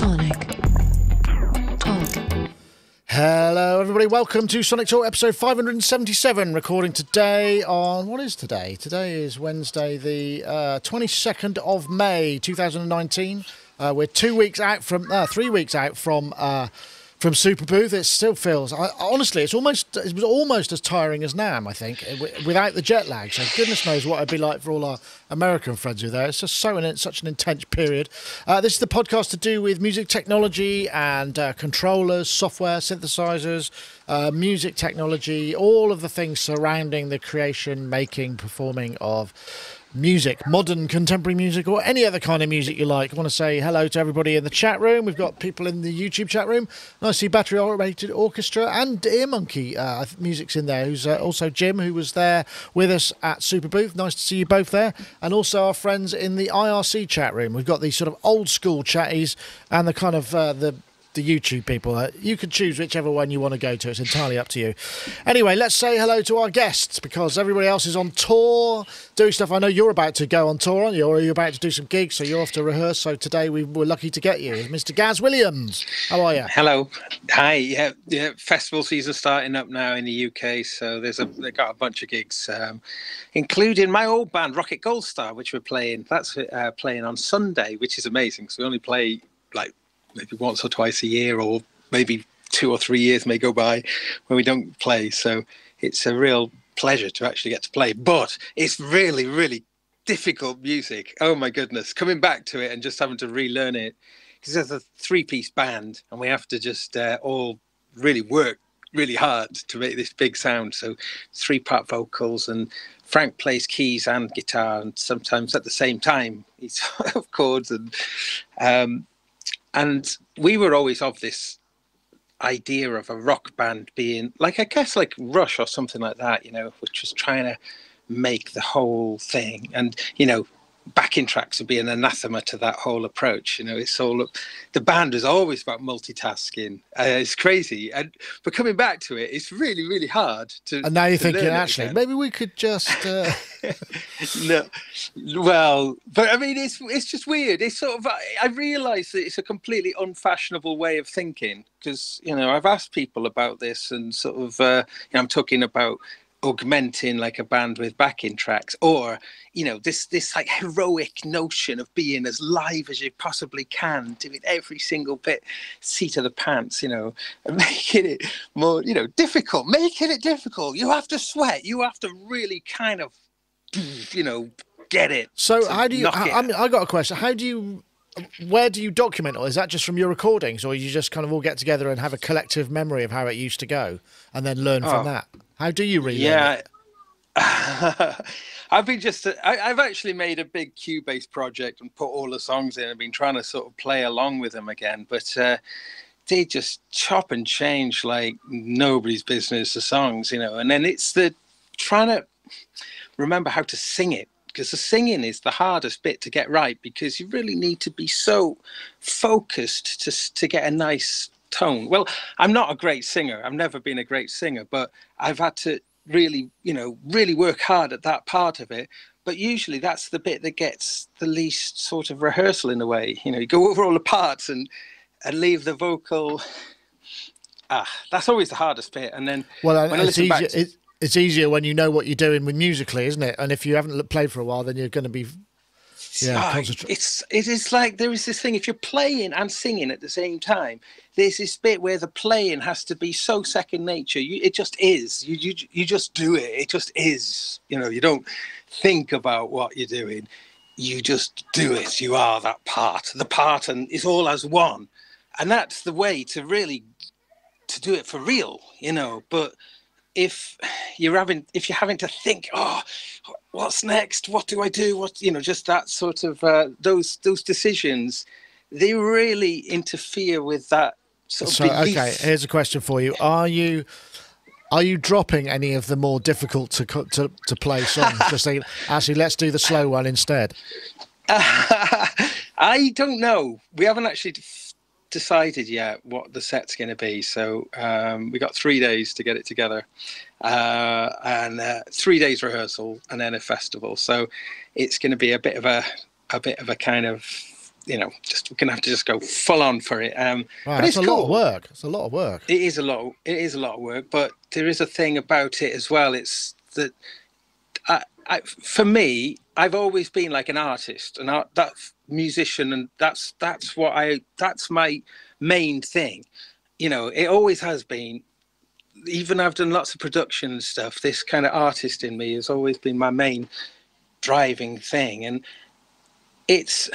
Sonic Talk. Hello everybody, welcome to Sonic Talk episode 577, recording today on, what is today? Today is Wednesday the 22nd of May 2019. We're 3 weeks out from Superbooth. It still feels, honestly, it was almost as tiring as NAMM, I think, without the jet lag. So goodness knows what it'd be like for all our American friends who are there. It's just such an intense period. This is the podcast to do with music technology and controllers, software, synthesizers, music technology, all of the things surrounding the creation, making, performing of music, modern contemporary music, or any other kind of music you like. I want to say hello to everybody in the chat room. We've got people in the YouTube chat room. I see Battery Operated Orchestra and Ear Monkey music's in there, who's also Jim, who was there with us at Superbooth. Nice to see you both there. And also our friends in the IRC chat room. We've got these sort of old school chatties and the kind of the YouTube people. You can choose whichever one you want to go to. It's entirely up to you. Anyway, let's say hello to our guests, because everybody else is on tour doing stuff. I know you're about to go on tour, aren't you? Or you're about to do some gigs, so you're off to rehearse. So today we were lucky to get you. Mr. Gaz Williams, how are you? Hello. Hi. Yeah. Festival season starting up now in the UK, so they've got a bunch of gigs, including my old band Rocket Goldstar, which we're playing. That's playing on Sunday, which is amazing, because we only play like maybe once or twice a year, or maybe 2 or 3 years may go by when we don't play. So it's a real pleasure to actually get to play. But it's really, really difficult music. Oh, my goodness. Coming back to it and just having to relearn it. Because there's a 3-piece band, and we have to just all really work really hard to make this big sound. So 3-part vocals, and Frank plays keys and guitar, and sometimes at the same time he's of chords. And we were always of this idea of a rock band being like, I guess, like Rush or something like that, which was trying to make the whole thing. And, backing tracks would be an anathema to that whole approach. It's all, the band is always about multitasking. It's crazy. But coming back to it, it's really, really hard to. And now you're thinking, actually, maybe we could just. No, well, but I mean, it's just weird. It's sort of, I realise that it's a completely unfashionable way of thinking, because I've asked people about this, and sort of I'm talking about augmenting like a band with backing tracks, or this like heroic notion of being as live as you possibly can, doing every single bit seat of the pants, and making it more difficult, making it difficult. You have to sweat, you have to really kind of get it. So how do you I got a question. Where do you document, or is that just from your recordings, or you just kind of all get together and have a collective memory of how it used to go and then learn from that? How do you relearn it? I've actually made a big Cubase project and put all the songs in. I've been trying to sort of play along with them again, but they just chop and change like nobody's business, the songs, and then it's the trying to remember how to sing it. Because the singing is the hardest bit to get right, because you really need to be so focused to get a nice tone. Well, I'm not a great singer. I've never been a great singer, but I've had to really, really work hard at that part of it. But usually that's the bit that gets the least sort of rehearsal in a way. You go over all the parts and leave the vocal. That's always the hardest bit. And then when I listen back to it's easier when you know what you're doing with musically, isn't it? And if you haven't played for a while, then you're going to be it is like there is this thing, if you're playing and singing at the same time, there's this bit where the playing has to be so second nature. It just is. You just do it. It just is. You don't think about what you're doing. You just do it. You are that part. The part, and it's all as one. And that's the way to really to do it for real, But if you're having to think, what's next? What do I do? Just that sort of those decisions, they really interfere with that sort of belief. Okay, here's a question for you: Are you dropping any of the more difficult to play songs? Just saying, actually, let's do the slow one instead. I don't know. We haven't actually decided yet what the set's going to be, so we got 3 days to get it together, and 3 days rehearsal and then a festival. So it's going to be a bit of a kind of just we're gonna have to just go full on for it. Right, but it's a cool. lot of work. It's a lot of work. It is a lot. It is a lot of work. But there is a thing about it as well. It's that for me, I've always been like an artist, that musician, and that's my main thing. It always has been. Even I've done lots of production and stuff. This kind of artist in me has always been my main driving thing, and it's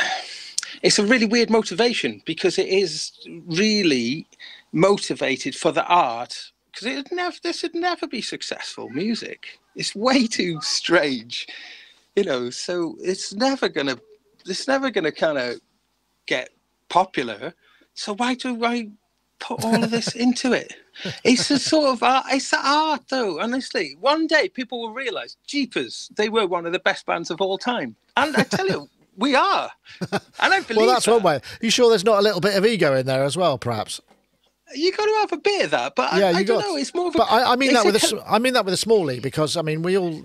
a really weird motivation, because it is really motivated for the art, because this would never be successful music. It's way too strange, so it's never gonna kind of get popular. So why do I put all of this into it? It's a sort of art. It's art, though. Honestly, one day people will realize, jeepers, they were one of the best bands of all time. And I tell you, we are. And I believe. Well, that's one way. You sure there's not a little bit of ego in there as well, perhaps? You got to have a bit of that, but I don't know. It's more of a. But I mean that with a small e, because I mean we all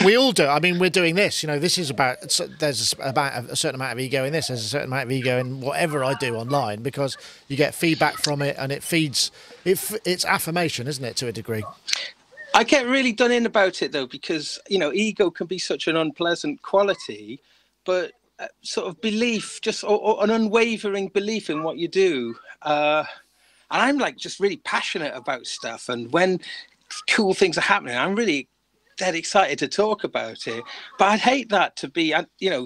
we all do. I mean, we're doing this. This is about. There's about a certain amount of ego in this. There's a certain amount of ego in whatever I do online, because you get feedback from it, and it feeds. It's affirmation, isn't it, to a degree? I get really done in about it though, because ego can be such an unpleasant quality, but sort of belief, just or an unwavering belief in what you do. And I'm like just really passionate about stuff. And when cool things are happening, I'm really dead excited to talk about it. But I'd hate that to be,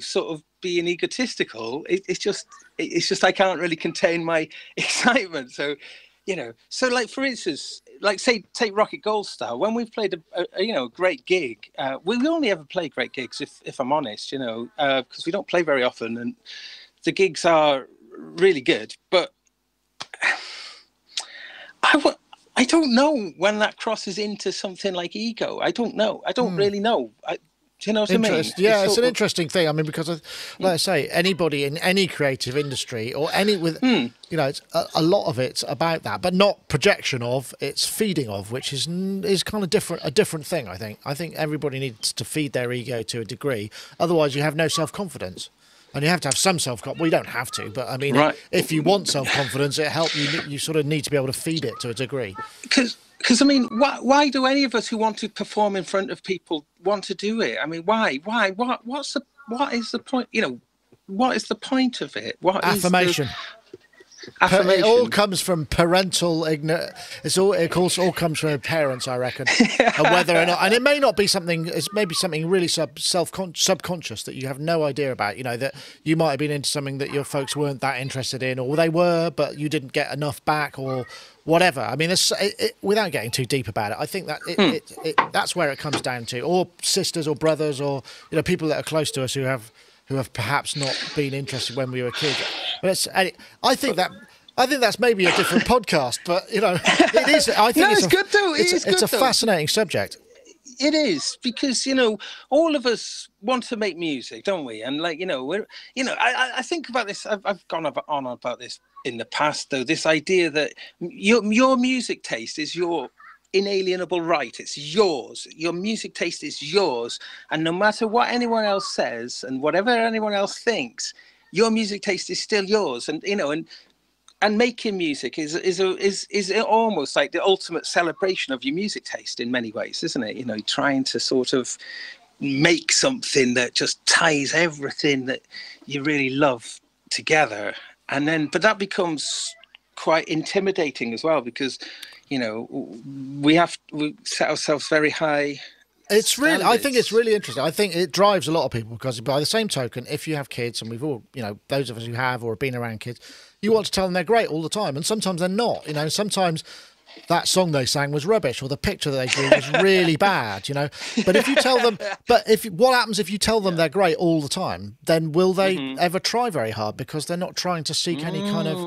sort of being egotistical. It's just I can't really contain my excitement. So, so like, for instance, like take Rocket Goldstar. When we've played a great gig, we only ever play great gigs, if I'm honest, because we don't play very often, and the gigs are really good. But I don't know when that crosses into something like ego. I don't know. I don't really know. Do you know what I mean? Yeah, it's an interesting thing. I mean, because, like I say, anybody in any creative industry or it's a lot of it's about that, but not projection of, it's feeding of, which is kind of a different thing, I think. I think everybody needs to feed their ego to a degree. Otherwise, you have no self-confidence. And you have to have some self-confidence. Well, you don't have to, but I mean, if you want self-confidence, it helps you. You sort of need to be able to feed it to a degree. Because I mean, why do any of us who want to perform in front of people want to do it? I mean, why? What is the point? What is the point of it? What affirmation? Affirmation. It all comes from parental ignorance. It all comes from parents, I reckon. And whether or not, and it may not be something. It's maybe something really subconscious that you have no idea about. That you might have been into something that your folks weren't that interested in, or they were, but you didn't get enough back, or whatever. I mean, without getting too deep about it, I think that that's where it comes down to, or sisters or brothers, or people that are close to us who have perhaps not been interested when we were kids. But I think that's maybe a different podcast. But it is. I think it's good though. It's a fascinating subject. It is, because all of us want to make music, don't we? And like we're I think about this. I've gone on about this in the past, though. This idea that your music taste is your inalienable right. It's yours. Your music taste is yours, and no matter what anyone else says and whatever anyone else thinks, your music taste is still yours. And and making music is almost like the ultimate celebration of your music taste in many ways, isn't it? Trying to sort of make something that just ties everything that you really love together, and then but that becomes quite intimidating as well, because we set ourselves very high. It's really, I think it's really interesting. I think it drives a lot of people, because by the same token, if you have kids, and we've all, those of us who have or have been around kids, you want to tell them they're great all the time, and sometimes they're not. Sometimes that song they sang was rubbish, or the picture that they drew was really bad. But if you tell them, what happens if you tell them they're great all the time? Then will they ever try very hard, because they're not trying to seek any kind of,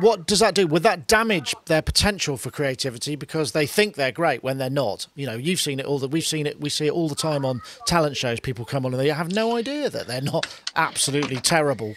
what does that do? Would that damage their potential for creativity, because they think they're great when they're not? You've seen it we see it all the time on talent shows. People come on and they have no idea that they're not absolutely terrible,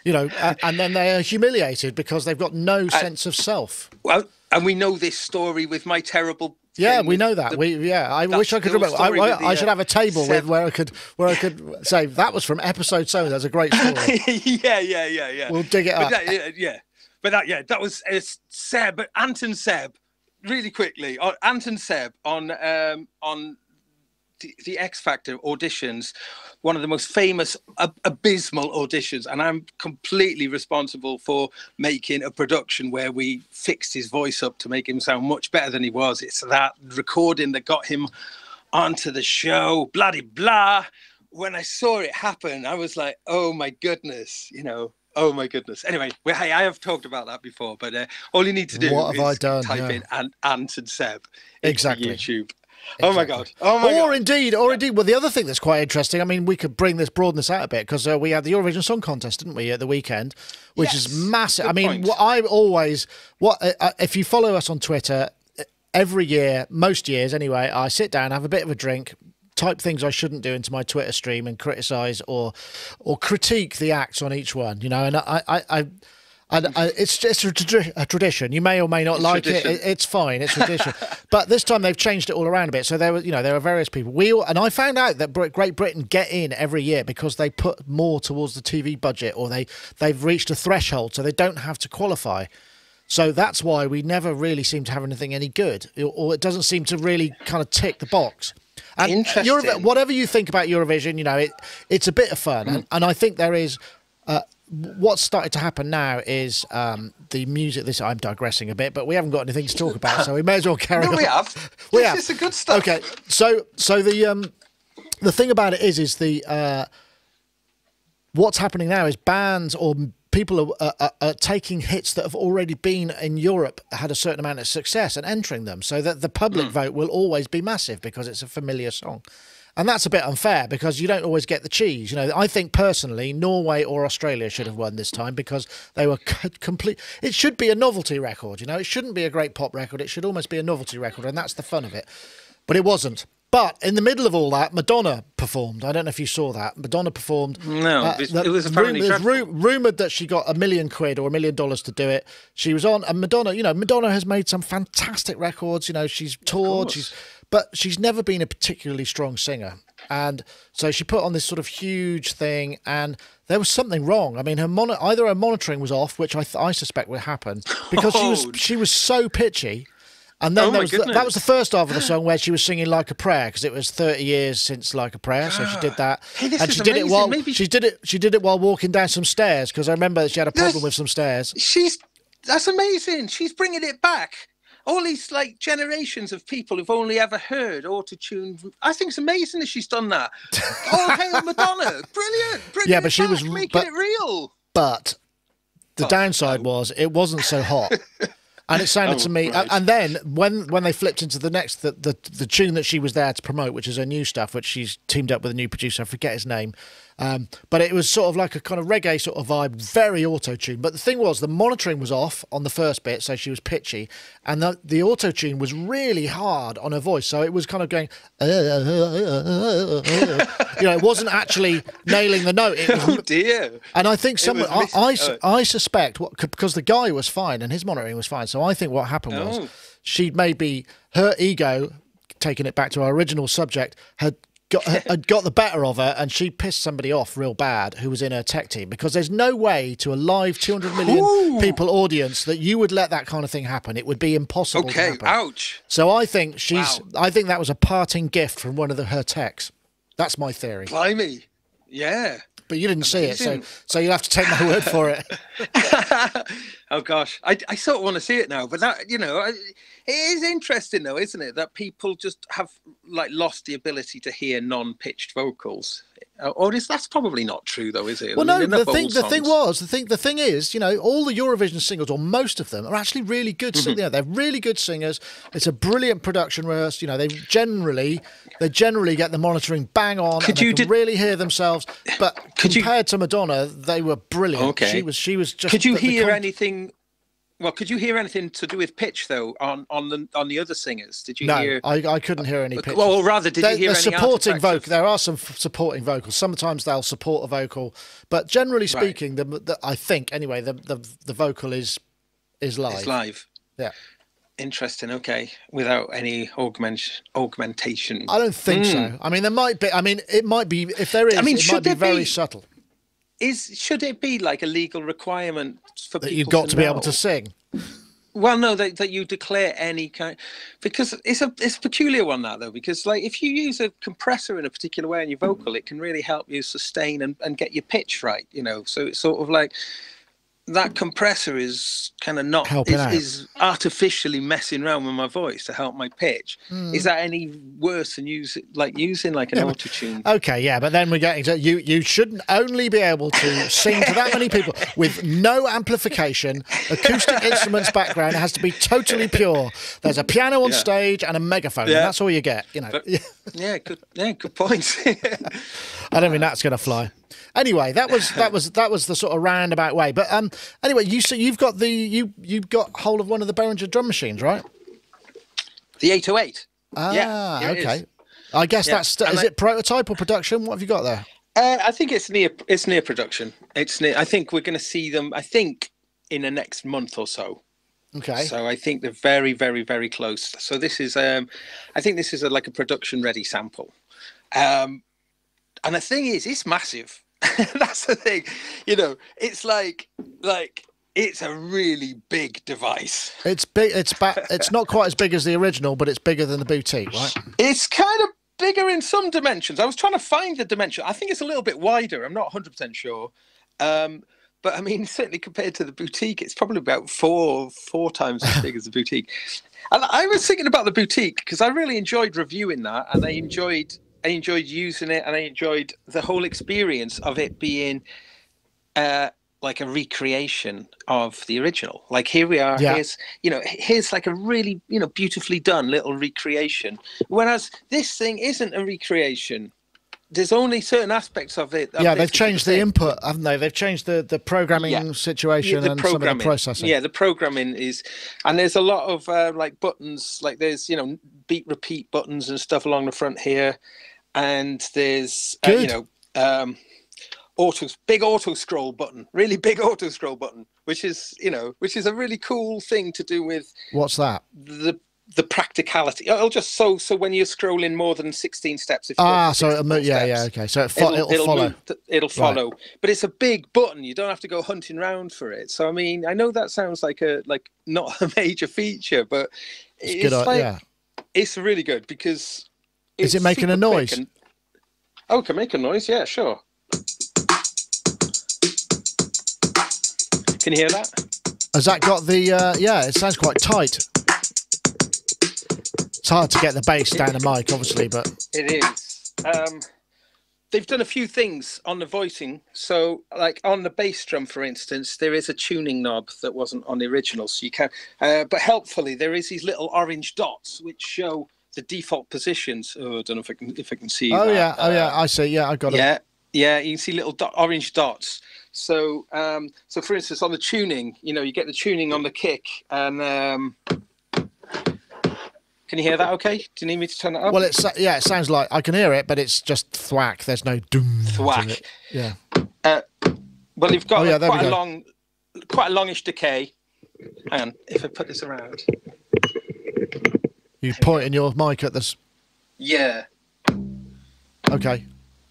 and then they are humiliated because they've got no sense of self. Well, and we know this story with my terrible Yeah, we know that. I wish I could remember. I should have a table with where I could say that was from episode so. That's a great story. yeah. We'll dig it up. That was Seb, Ant and Seb. Really quickly, Ant and Seb on the X Factor auditions, one of the most famous, abysmal auditions, and I'm completely responsible for making a production where we fixed his voice up to make him sound much better than he was. It's that recording that got him onto the show, blah de blah. When I saw it happen, I was like, oh my goodness, oh my goodness. Anyway, hey, I have talked about that before, but all you need to do is type in Ant and Seb into YouTube. Exactly. Oh my God. Or indeed. Well, the other thing that's quite interesting, I mean, we could broaden this out a bit, because we had the Eurovision Song Contest, didn't we, at the weekend, which is massive. I mean, if you follow us on Twitter, every year, most years anyway, I sit down, have a bit of a drink, type things I shouldn't do into my Twitter stream and criticise or critique the acts on each one, and it's just a tradition. You may or may not like it. It's fine. It's tradition. But this time they've changed it all around a bit. So there were various people. And I found out that Great Britain get in every year because they put more towards the TV budget, or they've reached a threshold, so they don't have to qualify. So that's why we never really seem to have anything any good, or it doesn't seem to really kind of tick the box. And interesting. Whatever you think about Eurovision, it's a bit of fun, and I think there is. What's started to happen now is the music. I'm digressing a bit, but we haven't got anything to talk about, so we may as well carry on. We have. This is the good stuff. Okay, so the thing about it is the what's happening now is bands or people are taking hits that have already been in Europe, had a certain amount of success, and entering them, so that the public vote will always be massive because it's a familiar song. And that's a bit unfair because you don't always get the cheese. I think personally, Norway or Australia should have won this time because they were complete. It should be a novelty record, It shouldn't be a great pop record. It should almost be a novelty record, and that's the fun of it. But it wasn't. But in the middle of all that, Madonna performed. I don't know if you saw that. Madonna performed. No, it was apparently rumoured that she got £1 million or $1 million to do it. She was on, and Madonna, Madonna has made some fantastic records. She's toured, but she's never been a particularly strong singer. And so she put on this sort of huge thing, and there was something wrong. I mean, either her monitoring was off, which I suspect would happen, because she was so pitchy. And then that was the first half of the song where she was singing Like a Prayer, because it was 30 years since Like a Prayer, so she did that. Hey, and she did it while she did it while walking down some stairs, because I remember she had a problem with some stairs. That's amazing. She's bringing it back. All these generations of people who've only ever heard auto-tune. I think it's amazing that she's done that. Oh, hail Madonna! Brilliant. Yeah, but she was making it real. But the downside was it wasn't so hot. And it sounded to me, right. And then when they flipped into the next, the tune that she was there to promote, which is her new stuff, which she's teamed up with a new producer, I forget his name, but it was sort of like a kind of reggae sort of vibe, very auto-tune. But the thing was, the monitoring was off on the first bit, so she was pitchy, and the auto-tune was really hard on her voice, so it was kind of going, it wasn't actually nailing the note. It was, oh dear! And I think I suspect because the guy was fine and his monitoring was fine, so I think what happened was she'd maybe her ego, taking it back to our original subject, had got the better of her, and she pissed somebody off real bad who was in her tech team, because there's no way to a live 200 million people audience that you would let that kind of thing happen. It would be impossible to happen. Ouch. So I think I think that was a parting gift from one of her techs. That's my theory. Blimey. Yeah. But you didn't see it, so you'll have to take my word for it. Oh gosh, I sort of want to see it now, but that it is interesting though, isn't it, that people just have lost the ability to hear non-pitched vocals, or that's probably not true though, is it? Well, no. The thing is, all the Eurovision singles, or most of them, are actually really good. They're really good singers. It's a brilliant production rehearse. They generally get the monitoring bang on. They can really hear themselves. But compared to Madonna, they were brilliant. Okay. She was just. Could you hear anything? Well, could you hear anything to do with pitch though on the other singers? Did you hear? No, I couldn't hear any pitch. Well, rather, did you hear any supporting vocal? There are some supporting vocals. Sometimes they'll support a vocal, but generally speaking, I think anyway, the vocal is live. It's live. Yeah. Interesting. Okay, without any augmentation. I don't think so. I mean, there might be. I mean, it might be. If there is, I mean, it might be very be, subtle. Should it be like a legal requirement for that people you've got to be know? able to sing? Well, no, that you declare any kind, because it's a peculiar one that though, because like if you use a compressor in a particular way on your vocal, it can really help you sustain and get your pitch right, you know. So it's sort of like that compressor is kind of not is artificially messing around with my voice to help my pitch. Is that any worse than using like an auto-tune? Okay, yeah, but then we're getting to you shouldn't only be able to sing to that many people with no amplification, acoustic instruments background. It has to be totally pure. There's a piano on stage and a megaphone, and that's all you get, you know. But, good point. I don't think that's going to fly. Anyway, that was the sort of roundabout way. But anyway, you've got you've got hold of one of the Behringer drum machines, right? The 808. Okay. I guess is it prototype or production? What have you got there? I think it's near production. I think we're going to see them. I think in the next month or so. Okay. So I think they're very, very, very close. So this is I think this is like a production ready sample. And the thing is, it's massive. That's the thing, you know. It's like it's a really big device. It's big. It's not quite as big as the original, but it's bigger than the boutique, right? It's kind of bigger in some dimensions. I was trying to find the dimension. I think it's a little bit wider. I'm not 100% sure. But I mean, certainly compared to the boutique, it's probably about four times as big as the boutique. And I was thinking about the boutique because I really enjoyed reviewing that, and I enjoyed using it, and I enjoyed the whole experience of it being like a recreation of the original. Like here we are, here's like a really, beautifully done little recreation. Whereas this thing isn't a recreation. There's only certain aspects of it. They've changed the input, haven't they? They've changed the programming situation and some of the processing. Yeah, the programming is, and there's a lot of like buttons, like there's beat repeat buttons and stuff along the front here, and there's big auto scroll button, really big auto scroll button, which is a really cool thing to do with. What's that? The practicality. It'll just so when you're scrolling more than 16 steps. Okay. So it'll follow. It'll follow, right. But it's a big button. You don't have to go hunting around for it. So I mean, I know that sounds like not a major feature, but it's really good because. Is it making a noise? It can make a noise. Yeah, sure. Can you hear that? Has that got the? It sounds quite tight. It's hard to get the bass down the mic, obviously, but it is. They've done a few things on the voicing. So, like on the bass drum, for instance, there is a tuning knob that wasn't on the original, so you can. But helpfully, there is these little orange dots which show the default positions. Oh, I don't know if I can see. Oh that. I see. Yeah, I got it. Yeah, you can see little orange dots. So, for instance, on the tuning, you get the tuning on the kick, and. Can you hear that okay? Do you need me to turn it up? Well, it sounds like I can hear it, but it's just thwack. There's no doom. Thwack. Yeah. Well, you've got quite a longish decay. Hang on, if I put this around. You pointing your mic at this? Yeah. Okay.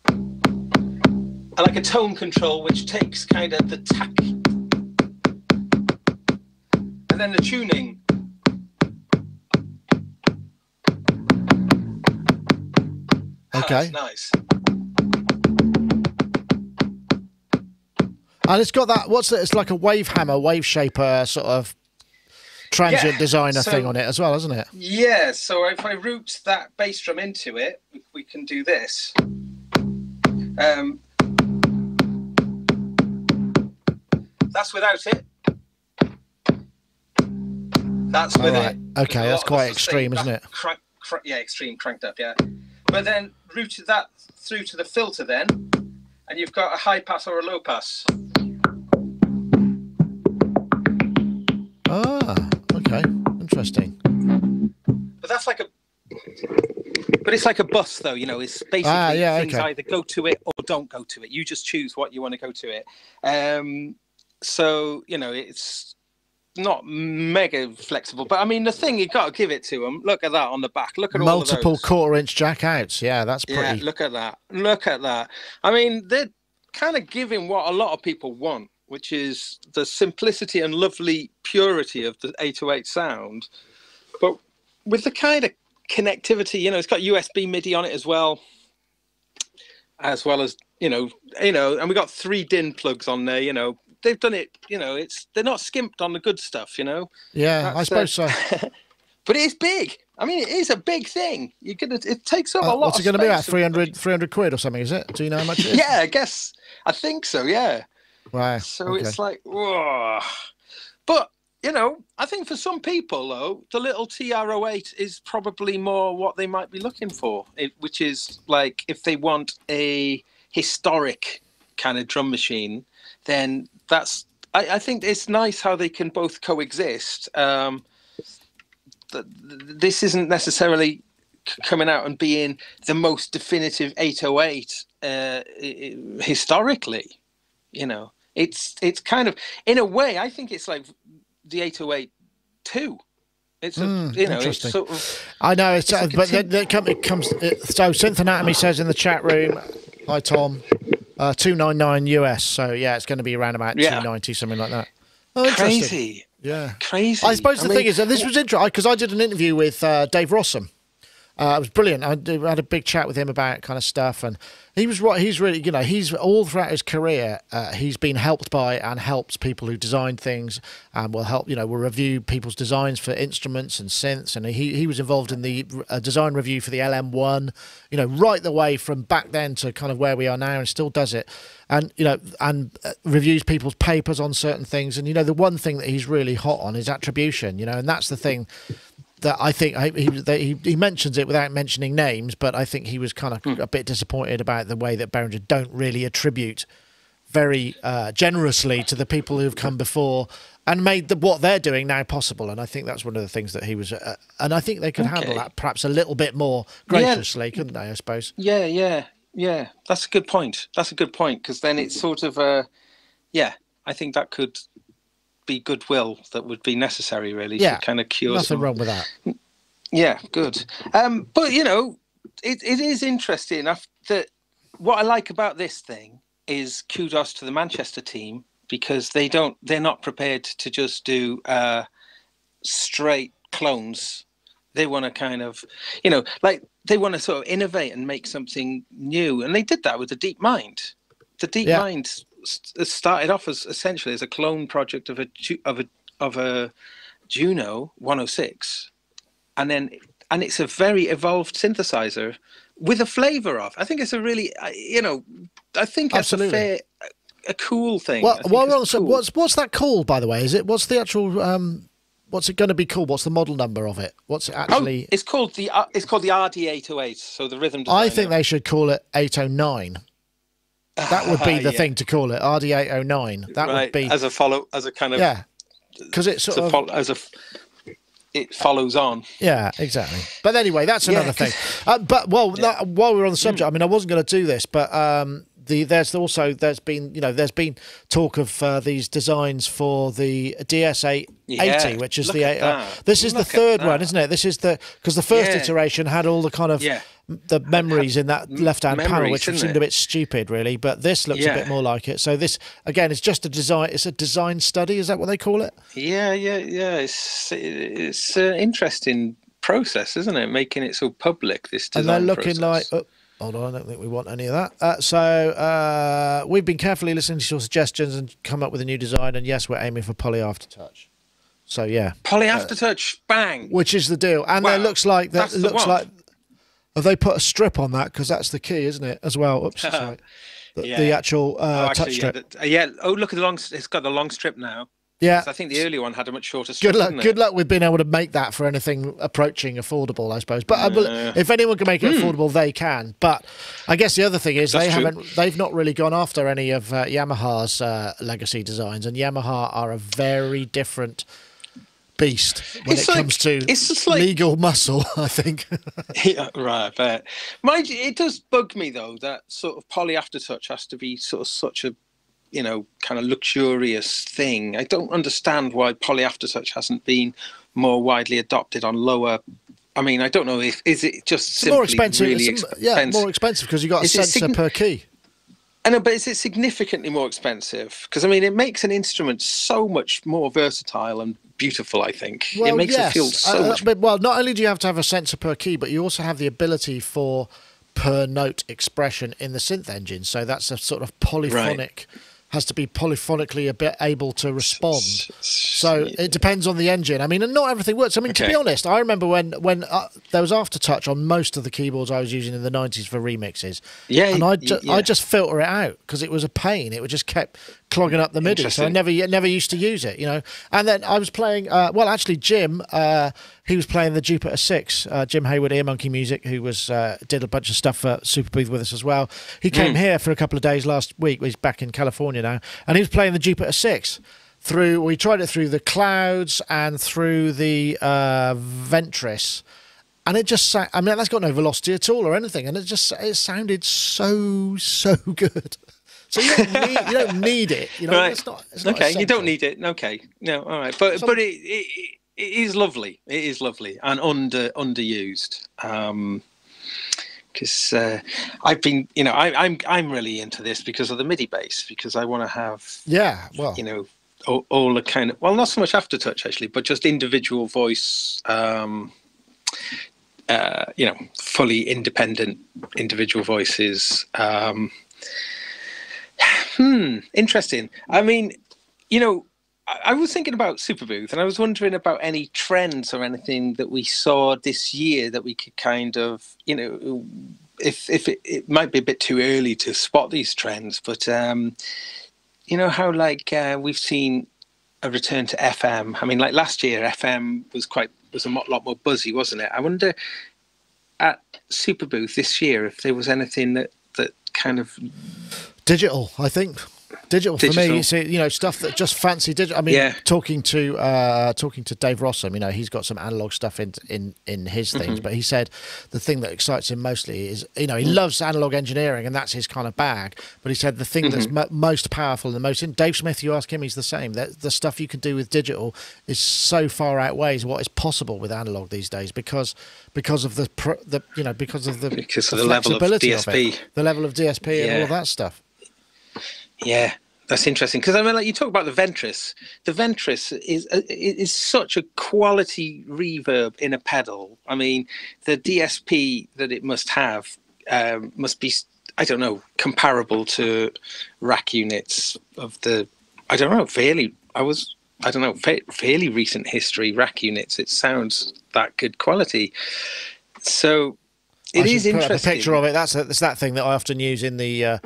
I like a tone control, which takes kind of the tack. And then the tuning. Okay. That's nice. And it's got that. What's it? It's like a wave hammer, wave shaper sort of transient designer thing on it as well, isn't it? Yeah. So if I route that bass drum into it, we can do this. That's without it. That's with it. Okay, that's quite extreme, isn't it? Extreme, cranked up, yeah. But then routed that through to the filter then, and you've got a high pass or a low pass. Okay, interesting. But it's like a bus though, it's basically things either go to it or don't go to it. You just choose what you want to go to it. So, not mega flexible, but I mean, the thing, you got to give it to them. Look at that on the back. Look at all of those. Multiple quarter-inch jack outs. Yeah, that's pretty. Yeah, look at that. Look at that. I mean, they're kind of giving what a lot of people want, which is the simplicity and lovely purity of the 808 sound, but with the kind of connectivity, it's got USB MIDI on it as well as, and we got 3 DIN plugs on there, they've done it, they're not skimped on the good stuff, Yeah, I suppose so. But it's big. I mean, it is a big thing. It takes up a lot. What's it going to be at? 300 quid or something, is it? Do you know how much it is? Yeah, I think so, yeah. Right. So okay. It's like, whoa. But, I think for some people, though, the little TR08 is probably more what they might be looking for, which is like if they want a historic kind of drum machine, then I think it's nice how they can both coexist. This isn't necessarily coming out and being the most definitive 808 historically. It's kind of, in a way, I think it's like the 808 too. It's it's sort of. I know it's, but then it comes. So Synth Anatomy says in the chat room, hi Tom, $299 US. So yeah, it's going to be around about $290, something like that. Oh, interesting. Crazy. Yeah, crazy. I suppose the thing is that this was interesting because I did an interview with Dave Rossum. It was brilliant. I had a big chat with him about kind of stuff, and he was right. He's really, he's all throughout his career, he's been helped by and helps people who design things, and will help. Will review people's designs for instruments and synths, and he was involved in the design review for the LM1. Right the way from back then to kind of where we are now, and still does it. And reviews people's papers on certain things. And the one thing that he's really hot on is attribution. And that's the thing that I think he mentions it without mentioning names, but I think he was kind of a bit disappointed about the way that Behringer don't really attribute very generously to the people who've come before and made what they're doing now possible. And I think that's one of the things that he was, and I think they could handle that perhaps a little bit more graciously, couldn't they? I suppose. Yeah. That's a good point. Because then it's sort of I think that could be goodwill that would be necessary, really, to kind of cure nothing wrong with that. Yeah, good. But it is interesting enough that what I like about this thing is kudos to the Manchester team, because they're not prepared to just do straight clones. They want to kind of, they want to sort of innovate and make something new, and they did that with the Deep Mind. The Deep Mind started off as essentially as a clone project of a Juno 106, and it's a very evolved synthesizer with a flavor of. I think it's a really, I think that's a cool thing. Well, while we're on, so what's that called, by the way? What's the actual? What's it going to be called? What's the model number of it? What's it actually? It's called the RD808. So the rhythm designer. I think they should call it 809. That would be the thing to call it, RD809. That would be as a kind of because it's sort of it follows on. Yeah, exactly. But anyway, that's another thing. But while we're on the subject, I mean, I wasn't going to do this, but there's been talk of these designs for the DS880, which is this is the third one, isn't it? This is because the first iteration had all the kind of the memories in that left-hand panel, which seemed a bit stupid, really. But this looks a bit more like it. So this again is just a design. It's a design study. Is that what they call it? Yeah. It's an interesting process, isn't it? Making it so public. This design and they're looking process. like. Hold on, I don't think we want any of that. So we've been carefully listening to your suggestions and come up with a new design. And yes, we're aiming for poly aftertouch. So yeah, poly aftertouch, bang. Which is the deal. And it looks like that. Looks like. Have they put a strip on that? Because that's the key, isn't it? As well. Oops, sorry. The actual touch strip. Oh, look at the long. It's got the long strip now. Yeah, I think the earlier one had a much shorter strip. Good luck with being able to make that for anything approaching affordable, I suppose. But if anyone can make it affordable, they can. But I guess the other thing is they've not really gone after any of Yamaha's legacy designs, and Yamaha are a very different beast when it comes to legal muscle, I think. Yeah, right, I bet. Mind you, it does bug me though that sort of poly aftertouch has to be sort of such a you know, kind of luxurious thing. I don't understand why poly aftertouch hasn't been more widely adopted on lower. I mean, I don't know if is it just simply more expensive. Really Yeah, more expensive because you got a sensor per key. I know, but is it significantly more expensive? Because I mean, it makes an instrument so much more versatile and beautiful. I think it makes it feel so much. But, well, not only do you have to have a sensor per key, but you also have the ability for per note expression in the synth engine. So that's a sort of polyphonic. Has to be polyphonically a bit able to respond. So it depends on the engine. I mean, and not everything works. I mean, to be honest, I remember when there was aftertouch on most of the keyboards I was using in the 90s for remixes. Yeah, and I just filter it out because it was a pain. It just kept clogging up the MIDI. So I never used to use it, you know. And then I was playing. Well, actually, Jim. He was playing the Jupiter 6, Jim Hayward, Ear Monkey Music, who did a bunch of stuff for Superbooth with us as well. He came here for a couple of days last week. He's back in California now, and he was playing the Jupiter 6 through. We tried it through the clouds and through the Ventris, and it just. I mean, that's got no velocity at all or anything, and it sounded so good. So you don't need it. You know, right. It's not okay, you don't need it. Okay, no, all right, but it is lovely. It is lovely and underused. Because I've been, you know, I'm really into this because of the MIDI bass, because I want to have, you know, all the kind of, well, not so much aftertouch actually, but just individual voice, you know, fully independent individual voices. Interesting. I mean, you know, I was thinking about Superbooth, and I was wondering about any trends or anything that we saw this year that we could kind of, you know, if it might be a bit too early to spot these trends, but you know how like we've seen a return to FM. I mean, like last year, FM was a lot more buzzy, wasn't it? I wonder at Superbooth this year if there was anything that kind of digital. I think. Digital for me, you know, stuff that just fancy digital. I mean, talking to Dave Rossum, you know, he's got some analog stuff in his things, but he said the thing that excites him mostly is, you know, he loves analog engineering and that's his kind of bag. But he said the thing that's most powerful and the most. Dave Smith, you ask him, he's the same. The stuff you can do with digital is so far outweighs what is possible with analog these days because of the level of DSP, the level of DSP and all of that stuff. Yeah, that's interesting because I mean, like you talk about the Ventris. The Ventris is such a quality reverb in a pedal. I mean, the DSP that it must have must be, I don't know, comparable to rack units of the, I don't know, fairly recent history rack units. It sounds that good quality. So it is interesting. Put up a picture of it. That's that thing that I often use in the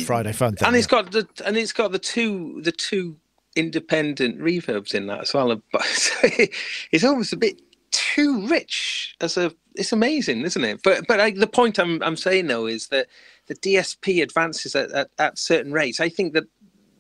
Friday Fun thing, and it's got the two independent reverbs in that as well. But it's almost a bit too rich. It's amazing, isn't it? But the point I'm saying though is that the DSP advances at certain rates. I think that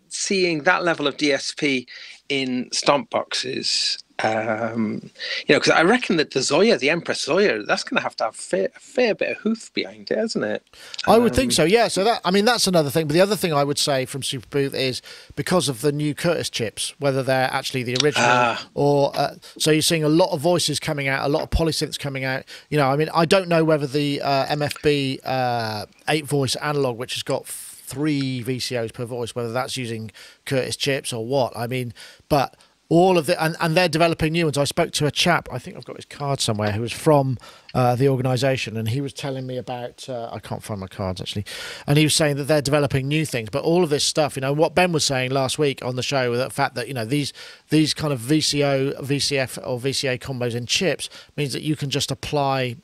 seeing that level of DSP in stomp boxes. You know, because I reckon that the Empress Zoya, that's going to have a fair bit of hoof behind it, isn't it? I would think so, yeah. So that's another thing. But the other thing I would say from Superbooth is because of the new Curtis chips, whether they're actually the original or so you're seeing a lot of voices coming out, a lot of polysynths coming out. You know, I mean, I don't know whether the MFB 8-voice analog, which has got 3 VCOs per voice, whether that's using Curtis chips or what. I mean, but all of the and they're developing new ones. I spoke to a chap, I think I've got his card somewhere, who was from the organisation, and he was telling me about I can't find my cards actually, and he was saying that they're developing new things. But all of this stuff, you know, what Ben was saying last week on the show, the fact that, you know, these kind of VCO, VCF or VCA combos in chips means that you can just apply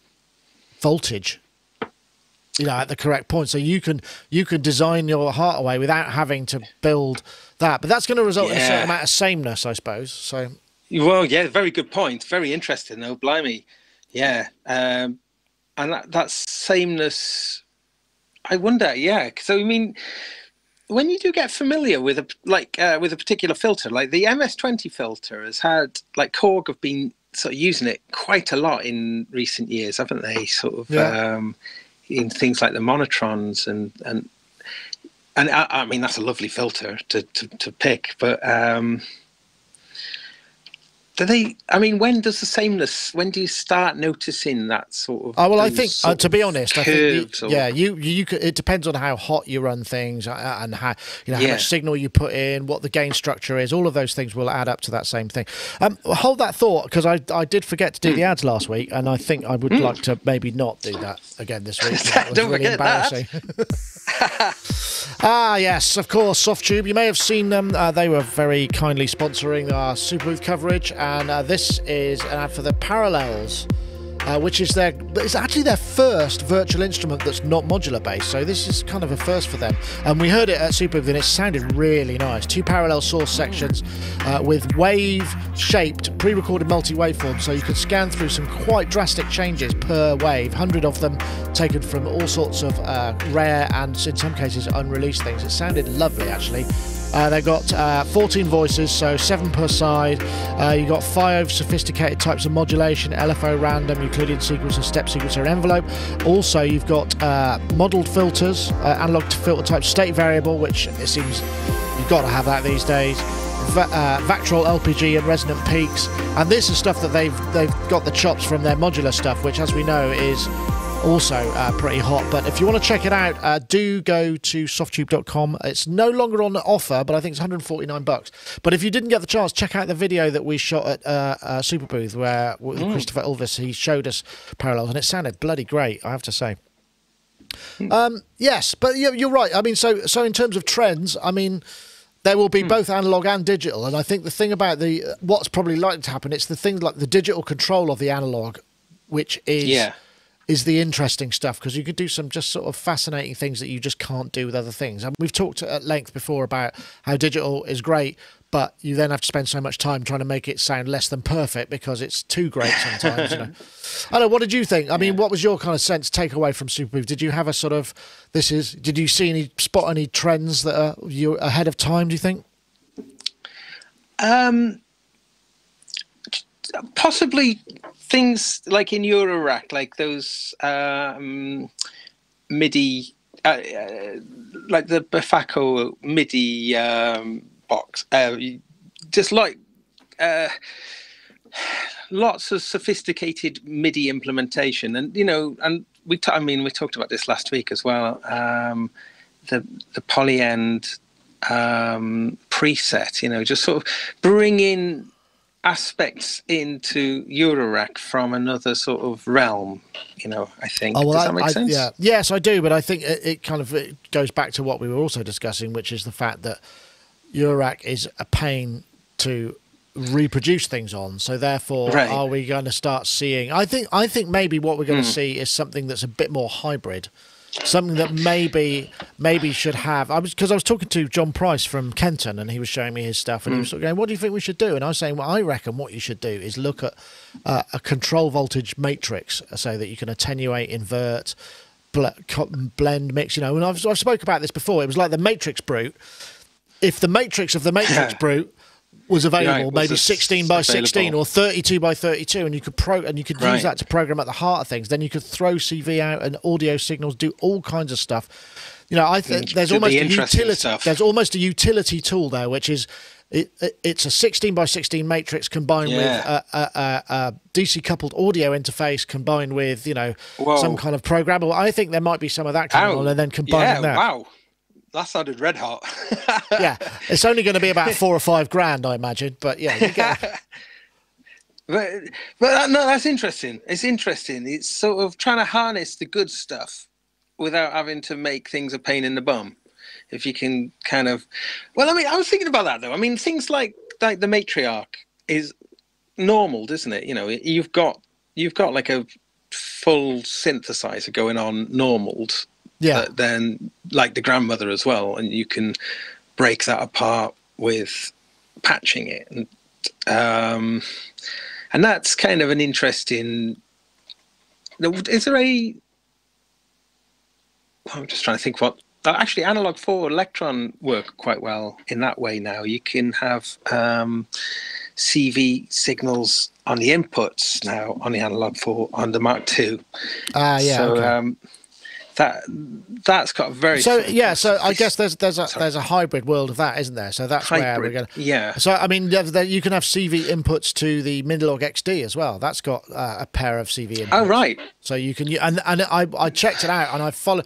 voltage, you know, at the correct point. So you can design your heart away without having to build that. But that's going to result in a certain amount of sameness, I suppose. So, well, yeah, very good point. Very interesting, though. Blimey, yeah. And that sameness, I wonder. Yeah. So I mean, when you do get familiar with a particular filter, like the MS-20 filter has had, like Korg have been sort of using it quite a lot in recent years, haven't they? Sort of in things like the monotrons and And I mean, that's a lovely filter to pick, but do they? I mean, when does the sameness? When do you start noticing that sort of? Oh well, I think to be honest, I think you could. It depends on how hot you run things and how how Yeah. much signal you put in, what the gain structure is. All of those things will add up to that same thing. Hold that thought, because I did forget to do the ads last week, and I think I would like to maybe not do that again this week. That was Don't really forget that. embarrassing. Yes, of course, Softube. You may have seen them. They were very kindly sponsoring our Superbooth coverage, and this is an ad for the Parallels, which is it's actually their first virtual instrument that's not modular based. So this is kind of a first for them. And we heard it at Superbooth, and it sounded really nice. 2 parallel source sections with wave-shaped, pre-recorded multi-waveforms, so you could scan through some quite drastic changes per wave. 100 of them taken from all sorts of rare and, in some cases, unreleased things. It sounded lovely, actually. They've got 14 voices, so 7 per side. You've got 5 sophisticated types of modulation: LFO, random, Euclidean sequencer, step sequencer, envelope. Also, you've got modelled filters, analog to filter type, state variable, which it seems you've got to have that these days. Vactrol, LPG, and resonant peaks. And this is stuff that they've got the chops from their modular stuff, which, as we know, is also pretty hot. But if you want to check it out, do go to softube.com. It's no longer on offer, but I think it's $149. But if you didn't get the chance, check out the video that we shot at Superbooth, where with Christopher Elvis, he showed us Parallels, and it sounded bloody great, I have to say. Yes, but you're right. I mean, so in terms of trends, I mean, there will be both analog and digital, and I think the thing about what's probably likely to happen, it's the things like the digital control of the analog, which is the interesting stuff, because you could do some just sort of fascinating things that you just can't do with other things. And we've talked at length before about how digital is great, but you then have to spend so much time trying to make it sound less than perfect because it's too great sometimes. I don't know. What did you think? I mean, what was your kind of sense takeaway from Superbooth? Did you have a sort of did you see spot any trends that are you ahead of time, do you think? Possibly things like in Eurorack, like those MIDI, like the Befaco MIDI box, just like lots of sophisticated MIDI implementation, and and we talked about this last week as well. The polyend preset, just sort of bring in aspects into Eurorack from another sort of realm, I think. Does that make sense? Yeah. Yes, I do, but I think it goes back to what we were also discussing, which is the fact that Eurorack is a pain to reproduce things on. So therefore, are we going to start seeing? I think maybe what we're going to see is something that's a bit more hybrid. Something that maybe should have. Because I was talking to John Price from Kenton, and he was showing me his stuff, and he was sort of going, "What do you think we should do?" And I was saying, "Well, I reckon what you should do is look at a control voltage matrix, so that you can attenuate, invert, blend, mix." And I've spoke about this before. It was like the Matrix Brute. If the matrix of the Matrix Brute was available, maybe 16 by 16 or 32 by 32, and you could use that to program at the heart of things. Then you could throw CV out and audio signals, do all kinds of stuff. I think there's almost a utility. There's almost a utility tool there, which is it's a 16 by 16 matrix combined with a DC coupled audio interface combined with some kind of programmable. I think there might be some of that coming on, and then combining that. Wow. That sounded red hot. Yeah, it's only going to be about $4 or $5 grand, I imagine. But yeah, you get... but no, that's interesting. It's interesting. It's sort of trying to harness the good stuff without having to make things a pain in the bum. If you can kind of, I was thinking about that though. I mean, things like the matriarch is normal, isn't it? You've got like a full synthesizer going on normaled. Yeah. Then like the grandmother as well, and you can break that apart with patching it, and that's kind of an interesting. Is there I'm just trying to think what. Actually, analog 4 electron work quite well in that way now. You can have CV signals on the inputs now on the analog 4 on the Mark II. Yeah. So. Okay. that's got a very so I guess there's a hybrid world of that, isn't there? So that's where we're going. Yeah. So I mean, you can have CV inputs to the Minilog XD as well. That's got a pair of CV inputs. Oh right. So you can and I checked it out and I follow.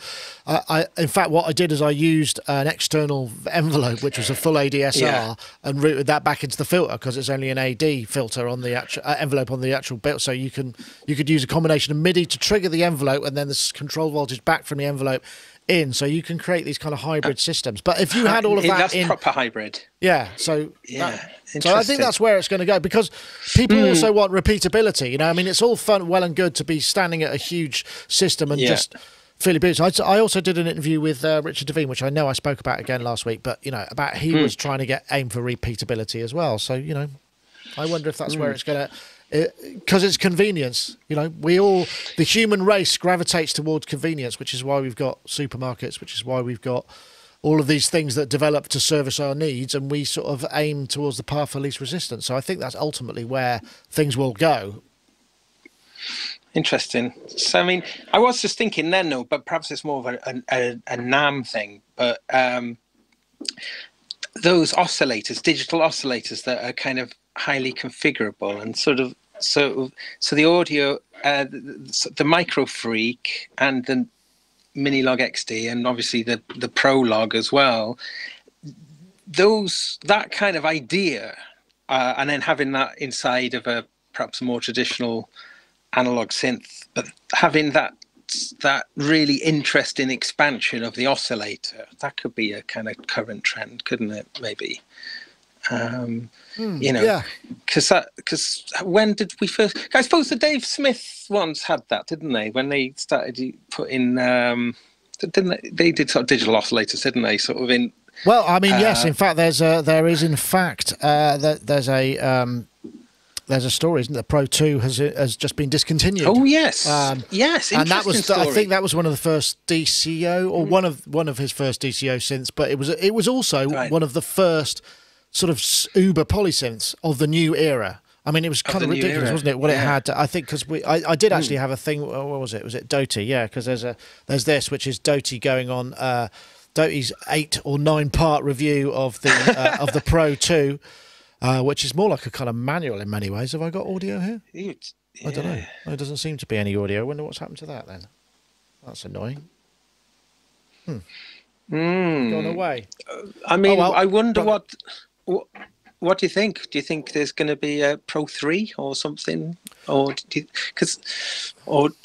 In fact, what I did is I used an external envelope, which was a full ADSR, and routed that back into the filter because it's only an AD filter on the actual envelope on the actual bit. So you could use a combination of MIDI to trigger the envelope and then the control voltage back from the envelope in. So you can create these kind of hybrid systems. But if you had all of that that's proper hybrid. Yeah. So so I think that's where it's going to go because people also want repeatability. You know, I mean, it's all fun, well and good to be standing at a huge system and just fairly beautiful. I also did an interview with Richard Devine, which I know I spoke about again last week, but you know, about he was trying to aim for repeatability as well. So you know, I wonder if that's where it's going to. Because it's convenience, you know, the human race gravitates towards convenience, which is why we've got supermarkets, which is why we've got all of these things that develop to service our needs, and we sort of aim towards the path of least resistance. So I think that's ultimately where things will go. Interesting. So I mean, I was just thinking then, though, but perhaps it's more of a NAM thing, but those oscillators, digital oscillators that are kind of highly configurable and so the audio, the Micro Freak and the Minilog XD and obviously the Pro Log as well, that kind of idea, and then having that inside of perhaps a more traditional analog synth, but having that really interesting expansion of the oscillator, that could be a kind of current trend, couldn't it? Maybe. You know, because when did we first? I suppose the Dave Smith ones had that, didn't they? When they started putting, they did sort of digital oscillators, didn't they? Sort of in. Well, I mean, yes. In fact, there's a story, isn't there? Pro 2 has just been discontinued. Oh yes, yes, and that was story. I think that was one of the first DCO or one of his first DCO synths, but it was also one of the first sort of uber polysynths of the new era. I mean, it was kind of ridiculous, wasn't it? What it had, I think, because I did actually have a thing. What was it? Was it Doty? Yeah, because there's this, which is Doty going on. Doty's 8 or 9 part review of the of the Pro 2, which is more like a kind of manual in many ways. Have I got audio here? I don't know. There doesn't seem to be any audio. I wonder what's happened to that then. That's annoying. Gone away. I mean, I wonder what do you think? Do you think there's going to be a Pro 3 or something, or do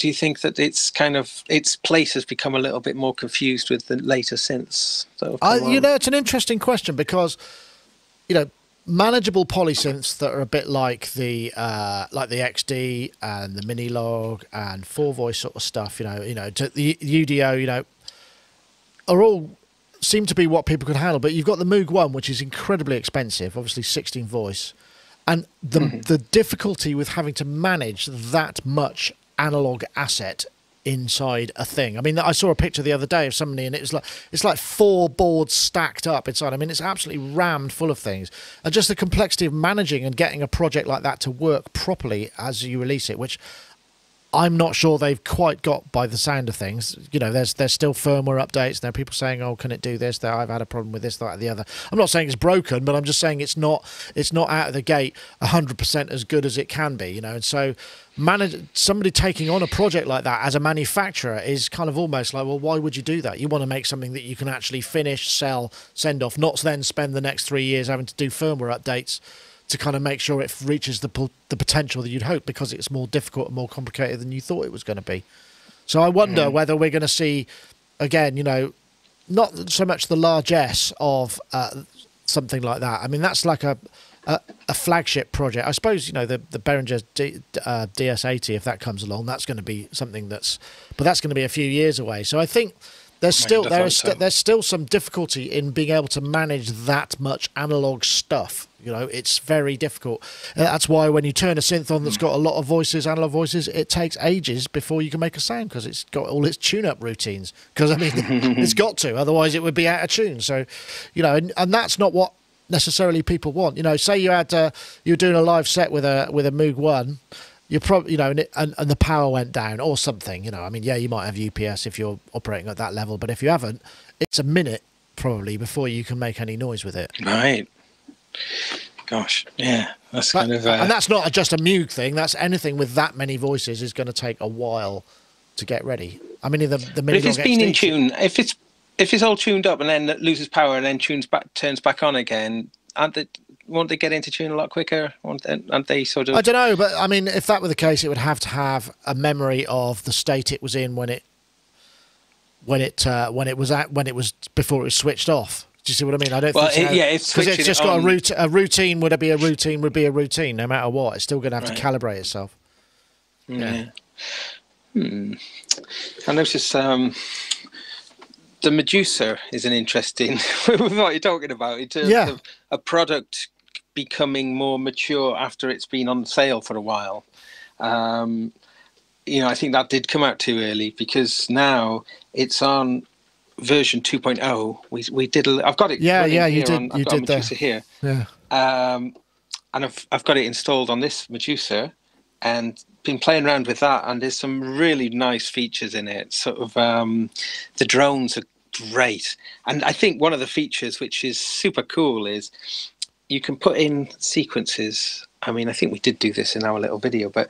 you think that it's kind of its place has become a little bit more confused with the later synths? You know, it's an interesting question because, you know, manageable polysynths that are a bit like the XD and the Minilog and 4-voice sort of stuff, you know, the UDO, you know, are all seem to be what people can handle. But you've got the Moog 1, which is incredibly expensive, obviously 16 voice, and the difficulty with having to manage that much analog asset inside a thing. I mean, I saw a picture the other day of somebody, and it's like 4 boards stacked up inside. I mean, it's absolutely rammed full of things, and just the complexity of managing and getting a project like that to work properly as you release it, which I'm not sure they've quite got by the sound of things. You know, there's still firmware updates. There are people saying, "Oh, can it do this?" That I've had a problem with this, that, or the other. I'm not saying it's broken, but I'm just saying it's not out of the gate 100% as good as it can be. You know, and so somebody taking on a project like that as a manufacturer is kind of almost like, well, why would you do that? You want to make something that you can actually finish, sell, send off, not then spend the next 3 years having to do firmware updates to kind of make sure it reaches the potential that you'd hope, because it's more difficult and more complicated than you thought it was going to be. So I wonder whether we're going to see, again, you know, not so much the largesse of something like that. I mean, that's like a flagship project. I suppose, you know, the Behringer DS80, if that comes along, that's going to be something but that's going to be a few years away. So I think there's still some difficulty in being able to manage that much analog stuff. You know, it's very difficult. That's why when you turn a synth on that's got a lot of voices, analog voices, it takes ages before you can make a sound, because it's got all its tune-up routines. Because, I mean, it's got to, otherwise it would be out of tune. So, you know, and that's not what necessarily people want. You know, say you were doing a live set with a Moog 1, you're probably, you know, and the power went down or something, you know. I mean, yeah, you might have UPS if you're operating at that level, but if you haven't, it's a minute probably before you can make any noise with it. Right. Gosh, yeah, and that's not just a Moog thing. That's anything with that many voices is going to take a while to get ready. I mean, the but if it's been in tune, if it's all tuned up and then loses power and then turns back on again, won't they get into tune a lot quicker? Aren't they sort of? I don't know, but I mean, if that were the case, it would have to have a memory of the state it was in when it was before it was switched off. Do you see what I mean? I don't think so. Because it's just got a routine. Would be a routine no matter what. It's still going to have to calibrate itself. Yeah. I noticed the Medusa is an interesting with what you're talking about in terms of a product becoming more mature after it's been on sale for a while. You know, I think that did come out too early because now it's on version 2.0. We did I've got it. You did Medusa here. Yeah. And I've got it installed on this Medusa and been playing around with that, and there's some really nice features in it. Sort of the drones are great, and I think one of the features which is super cool is you can put in sequences. I mean, I think we did do this in our little video, but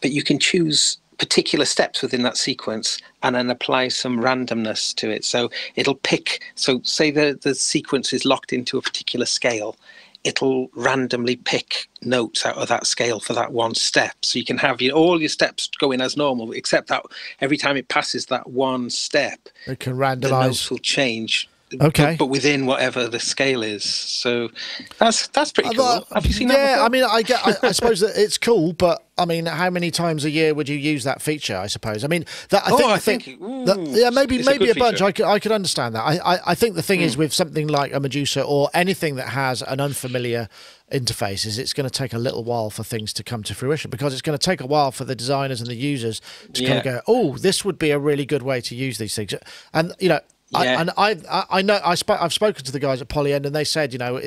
you can choose particular steps within that sequence and then apply some randomness to it. So it'll pick, so say the sequence is locked into a particular scale, it'll randomly pick notes out of that scale for that one step. So you can have all your steps going as normal, except that every time it passes that one step, it can randomize. The notes will change. Okay, but within whatever the scale is. So that's pretty cool. Have you seen that before? I mean, I suppose that it's cool, but I mean, how many times a year would you use that feature? I suppose. I mean, I think maybe a bunch. I could understand that. I think the thing is with something like a Medusa or anything that has an unfamiliar interface is it's going to take a little while for things to come to fruition, because it's going to take a while for the designers and the users to kind of go, oh, this would be a really good way to use these things, and you know. Yeah. I know I've spoken to the guys at Polyend, and they said, you know,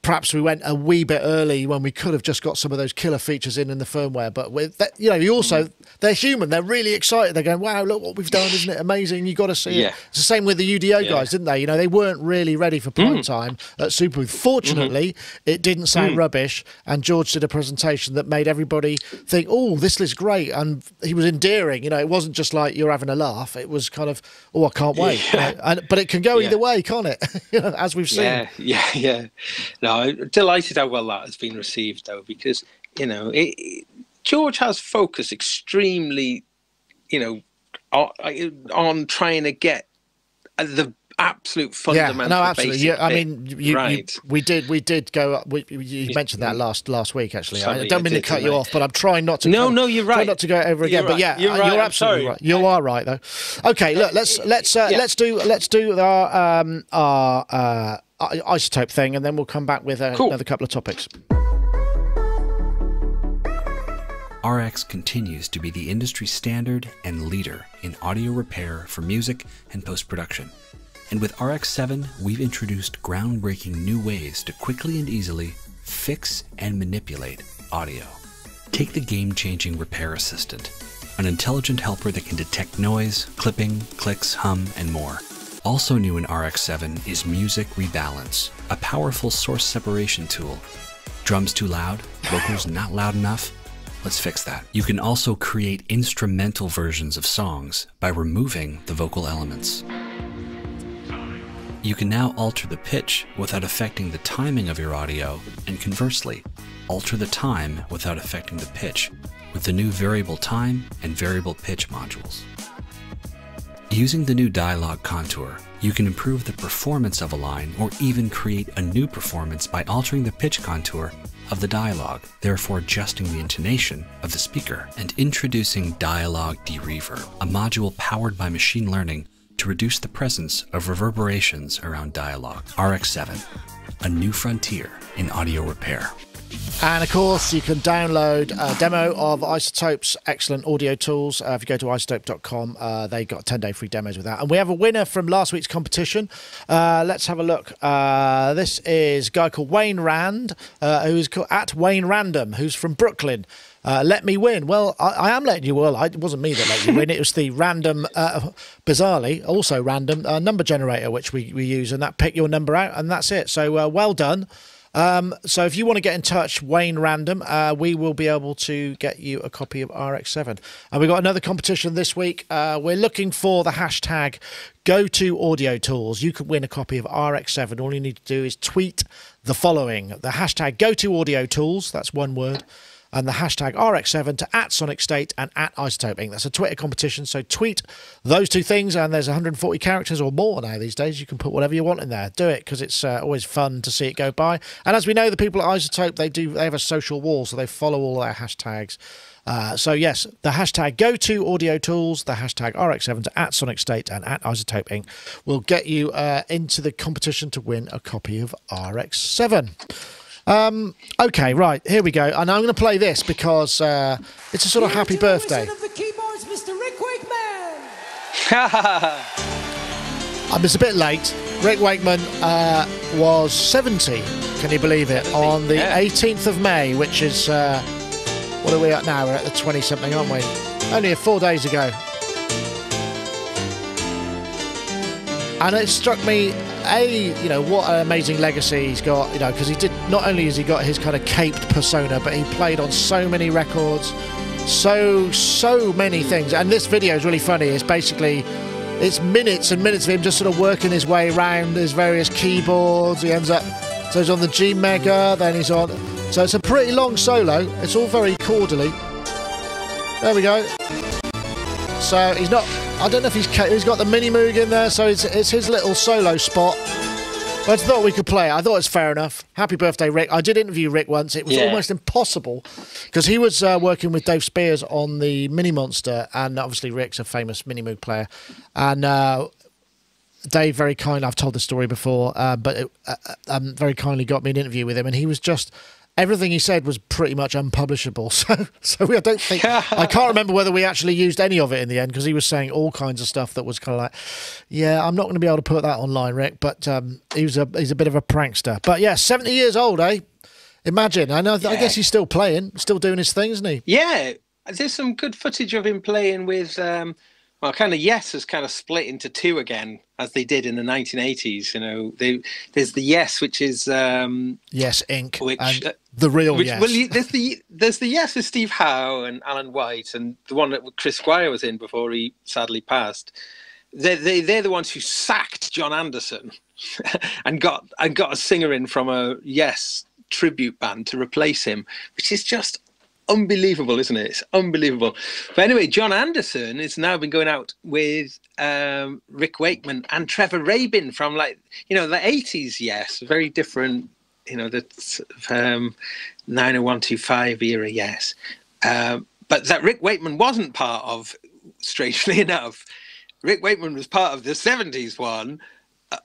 perhaps we went a wee bit early when we could have just got some of those killer features in the firmware. But with that, you know, you also they're human. They're really excited. They're going, wow, look what we've done, isn't it amazing? You got to see it. It's the same with the UDO guys, didn't they? You know, they weren't really ready for prime time at Superbooth. Fortunately, it didn't sound rubbish, and George did a presentation that made everybody think, oh, this is great, and he was endearing. You know, it wasn't just like you're having a laugh. It was kind of, oh, I can't wait. But it can go either way, can't it? You know, as we've seen. Yeah. No, I'm delighted how well that has been received, though, because, you know, George has focused extremely, you know, on trying to get the absolute fundamental. No, absolutely. Basic I mean, we did go up. You mentioned that last week, actually. Sorry, I don't mean to cut you off, but I'm trying not to. No, you're right. Try not to go over again. But yeah, you're absolutely right. You are right, though. Okay, look, let's do our iZotope thing, and then we'll come back with another couple of topics. RX continues to be the industry standard and leader in audio repair for music and post-production. And with RX7, we've introduced groundbreaking new ways to quickly and easily fix and manipulate audio. Take the game-changing Repair Assistant, an intelligent helper that can detect noise, clipping, clicks, hum, and more. Also new in RX7 is Music Rebalance, a powerful source separation tool. Drums too loud? Vocals not loud enough? Let's fix that. You can also create instrumental versions of songs by removing the vocal elements. You can now alter the pitch without affecting the timing of your audio, and conversely, alter the time without affecting the pitch with the new variable time and variable pitch modules. Using the new dialogue contour, you can improve the performance of a line or even create a new performance by altering the pitch contour of the dialogue, therefore adjusting the intonation of the speaker, and introducing Dialogue Dereverb, a module powered by machine learning to reduce the presence of reverberations around dialogue. RX7, a new frontier in audio repair. And, of course, you can download a demo of iZotope's excellent audio tools. If you go to iZotope.com, they got 10-day free demos with that. And we have a winner from last week's competition. Let's have a look. This is a guy called Wayne Rand, who's at Wayne Random, who's from Brooklyn. Let me win. Well, I am letting you win. It wasn't me that let you win. It was the random, bizarrely, also random, number generator, which we use, and that picked your number out, and that's it. So well done. So if you want to get in touch, Wayne Random, we will be able to get you a copy of RX7. And we've got another competition this week. We're looking for the hashtag #GoToAudioTools. You can win a copy of RX7. All you need to do is tweet the following. The hashtag #GoToAudioTools, that's one word, and the hashtag RX7 to @Sonicstate and @iZotope Inc. That's a Twitter competition, so tweet those two things, and there's 140 characters or more now these days. You can put whatever you want in there. Do it, because it's always fun to see it go by. And as we know, the people at iZotope, they have a social wall, so they follow all their hashtags. So yes, the hashtag #GoToAudioTools, the hashtag RX7 to @Sonicstate and @iZotope Inc. will get you into the competition to win a copy of RX7. Okay, right, here we go. And I'm going to play this because it's a sort of happy birthday. Of the keyboards, Mr. Rick Wakeman. It's a bit late. Rick Wakeman was 70, can you believe it, on the 18th of May, which is, what are we at now? We're at the 20-something, aren't we? Only 4 days ago. And it struck me, what an amazing legacy he's got, because not only has he got his kind of caped persona, but he played on so many records, so many things. And this video is really funny. It's basically, it's minutes and minutes of him just sort of working his way around his various keyboards. He ends up, so he's on the G Mega, then he's on, so it's a pretty long solo. It's all very chordally. There we go. So he's not, I don't know if he's got the mini Moog in there, so it's his little solo spot. But I thought we could play it. I thought it's fair enough. Happy birthday, Rick. I did interview Rick once. It was almost impossible because he was working with Dave Spears on the Mini Monster, and obviously Rick's a famous mini Moog player. And Dave very kindly, I've told the story before, but very kindly got me an interview with him, and he was just, everything he said was pretty much unpublishable. So I don't think, I can't remember whether we actually used any of it in the end, because he was saying all kinds of stuff that was kind of like, yeah, I'm not going to be able to put that online, Rick. But he's a bit of a prankster. But yeah, 70 years old, eh? Imagine. I guess he's still playing, still doing his thing, isn't he? Yeah, there's some good footage of him playing with. Well, kind of Yes has kind of split into two again, as they did in the 1980s. There's the Yes, which is Yes Inc. Which, and the real Yes. Well, there's the Yes with Steve Howe and Alan White, and the one that Chris Squire was in before he sadly passed. They're the ones who sacked John Anderson and got a singer in from a Yes tribute band to replace him, which is just unbelievable, isn't it? It's unbelievable. But anyway, John Anderson has now been going out with Rick Wakeman and Trevor Rabin from the 80s. Yes, very different. The 90125 era. Yes, but that Rick Wakeman wasn't part of. Strangely enough, Rick Wakeman was part of the 70s one.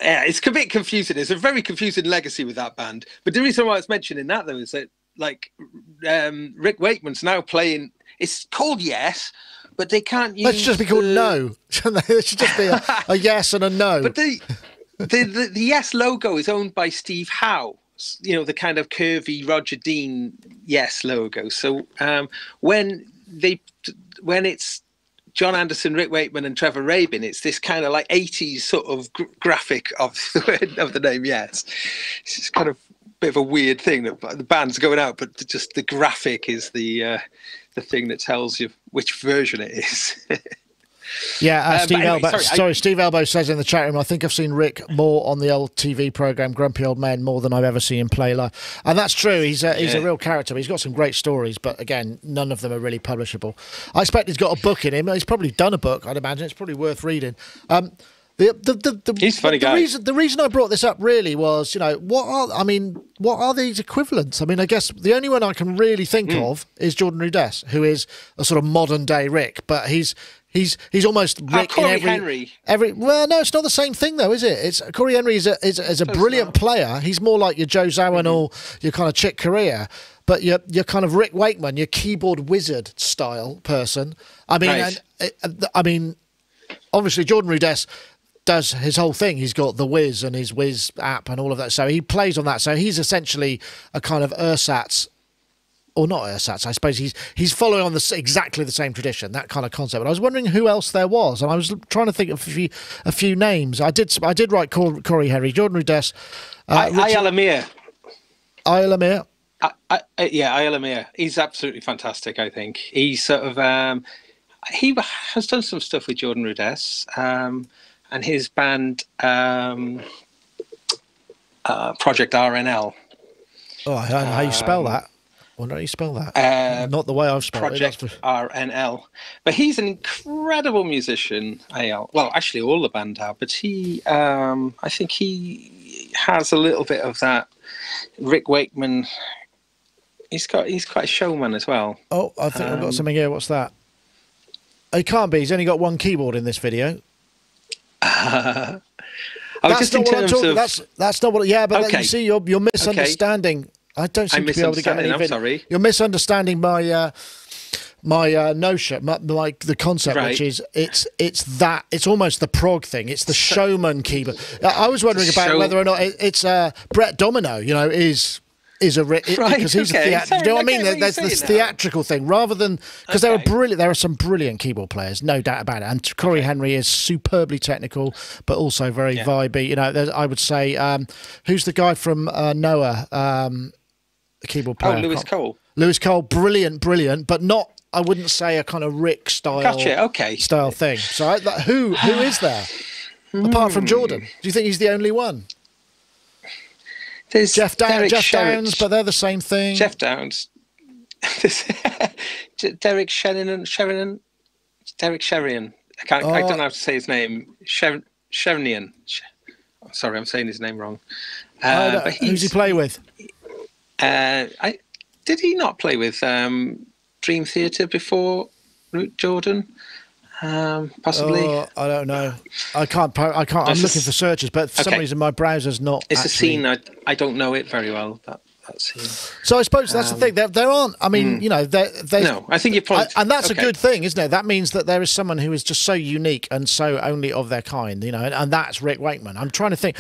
It's a bit confusing. It's a very confusing legacy with that band. But the reason why it's mentioning that though is that, Rick Wakeman's now playing. It's called Yes, but they can't use. Let's just be called No. It should just be a yes and a no. But the Yes logo is owned by Steve Howe. The kind of curvy Roger Dean Yes logo. So when it's John Anderson, Rick Wakeman, and Trevor Rabin, it's this kind of 80s sort of graphic of the name Yes. It's just kind of bit of a weird thing that the band's going out, but just the graphic is the thing that tells you which version it is. Yeah, Steve Elbow says in the chat room, I think I've seen Rick more on the old TV programme Grumpy Old Men more than I've ever seen him play live. And that's true. He's a real character. He's got some great stories, but again, none of them are really publishable. I expect he's got a book in him. He's probably done a book, I'd imagine. It's probably worth reading. He's a funny guy. The reason I brought this up really was, what are these equivalents? I guess the only one I can really think of is Jordan Rudess, who is a sort of modern day Rick, but he's almost Rick Corey in every. Well, no, it's not the same thing though, is it? It's Corey Henry is a brilliant player. He's more like your Joe Zawin or your kind of Chick Corea. but you're kind of Rick Wakeman, your keyboard wizard style person. I mean, Right. I mean, obviously Jordan Rudess does his whole thing. He's got the Wiz and his Wiz app and all of that. So he plays on that. So he's essentially a kind of ersatz, or not ersatz. I suppose he's following on exactly the same tradition, that kind of concept. But I was wondering who else there was, and I was trying to think of a few names. I did write Corey Henry, Jordan Rudess, Ayala Amir. Ayala Amir. Yeah, Ayala Amir. He's absolutely fantastic. I think he's sort of he has done some stuff with Jordan Rudess. And his band, Project RNL. Oh, I don't know how you spell that. I wonder how you spell that. Not the way I've spelled Project it. RNL. But he's an incredible musician, AL. Well, actually, all the band are. But he, I think he has a little bit of that Rick Wakeman. He's quite a showman as well. Oh, I think I've got something here. What's that? He can't be. He's only got one keyboard in this video. That's not what I'm talking. That's not what. Yeah, but Okay. you see, you're misunderstanding. Okay. I don't seem to be able to get any. I'm sorry. You're misunderstanding my notion, the concept, Right. which is it's almost the prog thing. It's the showman keyboard. I was wondering about whether or not it's Brett Domino. You know, is a Right, because he's okay. a theatrical. Do you know what I mean? Sorry, I get what There's you're this saying now. theatrical thing rather than because there are some brilliant keyboard players, no doubt about it. And Corey Henry is superbly technical, but also very vibey. You know, I would say who's the guy from Noah, the keyboard player? Oh, Lewis Cole. Lewis Cole, brilliant, but not. I wouldn't say a kind of Rick style. Gotcha. Okay. Style thing. So who is there apart from Jordan? Do you think he's the only one? There's Jeff Derek Downs, but they're the same thing. Jeff Downs. Derek Sheridan. I don't know how to say his name. Shernian. Sorry, I'm saying his name wrong. But who's he play with? Did he not play with Dream Theater before Jordan? Possibly. Oh, I don't know. I can't. I'm looking for searches, but for some reason my browser's not. It's a scene. I don't know it very well. That scene. So I suppose that's the thing. There aren't. I mean, you know, no. I think your point, and that's a good thing, isn't it? That means that there is someone who is just so unique and so only of their kind. You know, and that's Rick Wakeman. I'm trying to think.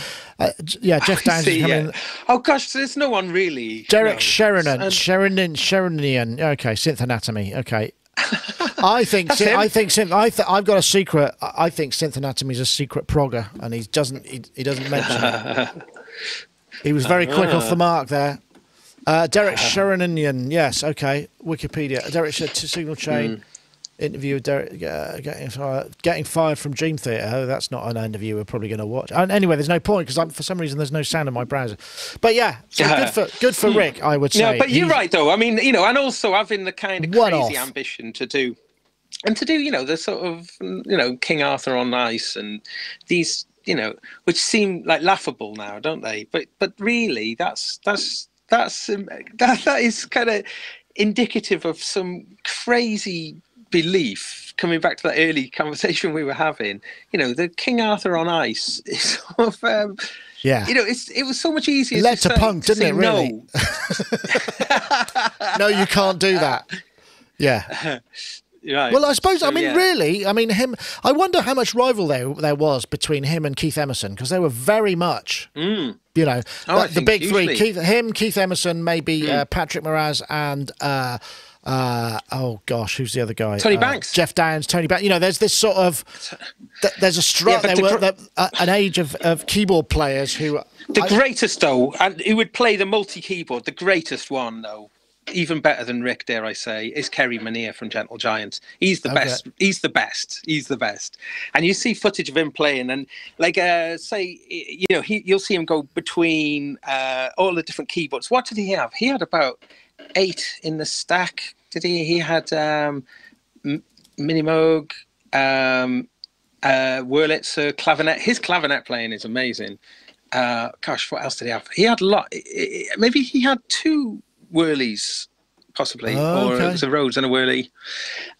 Jeff Downs is coming. Oh gosh, there's no one really. Derek Sheridan. Okay, Synth Anatomy. Okay. I've got a secret. I think Synth Anatomy is a secret progger, and he doesn't mention it. He was very quick off the mark there. Derek Sheridan, yes, okay. Wikipedia. Derek Signal Chain interview with Derek getting fired from Dream Theater. Oh, that's not an interview we're probably going to watch. And anyway, there's no point because for some reason there's no sound in my browser. But yeah, so good for Rick, I would say. No, but you're right though. I mean, you know, and also having the kind of crazy ambition to do, you know, the sort of, you know, King Arthur on Ice and these, you know, which seem like laughable now, don't they? But really, that is kind of indicative of some crazy belief. Coming back to that early conversation we were having, you know, the King Arthur on Ice is sort of, you know, it was so much easier. Led to punk, didn't it? Really? No. No, you can't do that. Yeah. Right. Well, I suppose. So, really. I mean, him. I wonder how much rival there was between him and Keith Emerson because they were very much. You know, the big three: Keith Emerson, maybe Patrick Moraz, and oh gosh, who's the other guy? Tony Banks, Jeff Downs, Tony Banks. You know, there's this sort of there's a an age of keyboard players who greatest though, and who would play the multi keyboard. The greatest one though. Even better than Rick, dare I say, is Kerry Mania from Gentle Giant. He's the best. He's the best. He's the best. And you see footage of him playing, and like say, you know, you'll see him go between all the different keyboards. What did he have? He had about 8 in the stack. Did he? He had Minimoog, Wurlitzer, clavinet. His clavinet playing is amazing. Gosh, what else did he have? He had a lot. Maybe he had 2 Whirlies, possibly, or it was a Rhodes and a Whirly.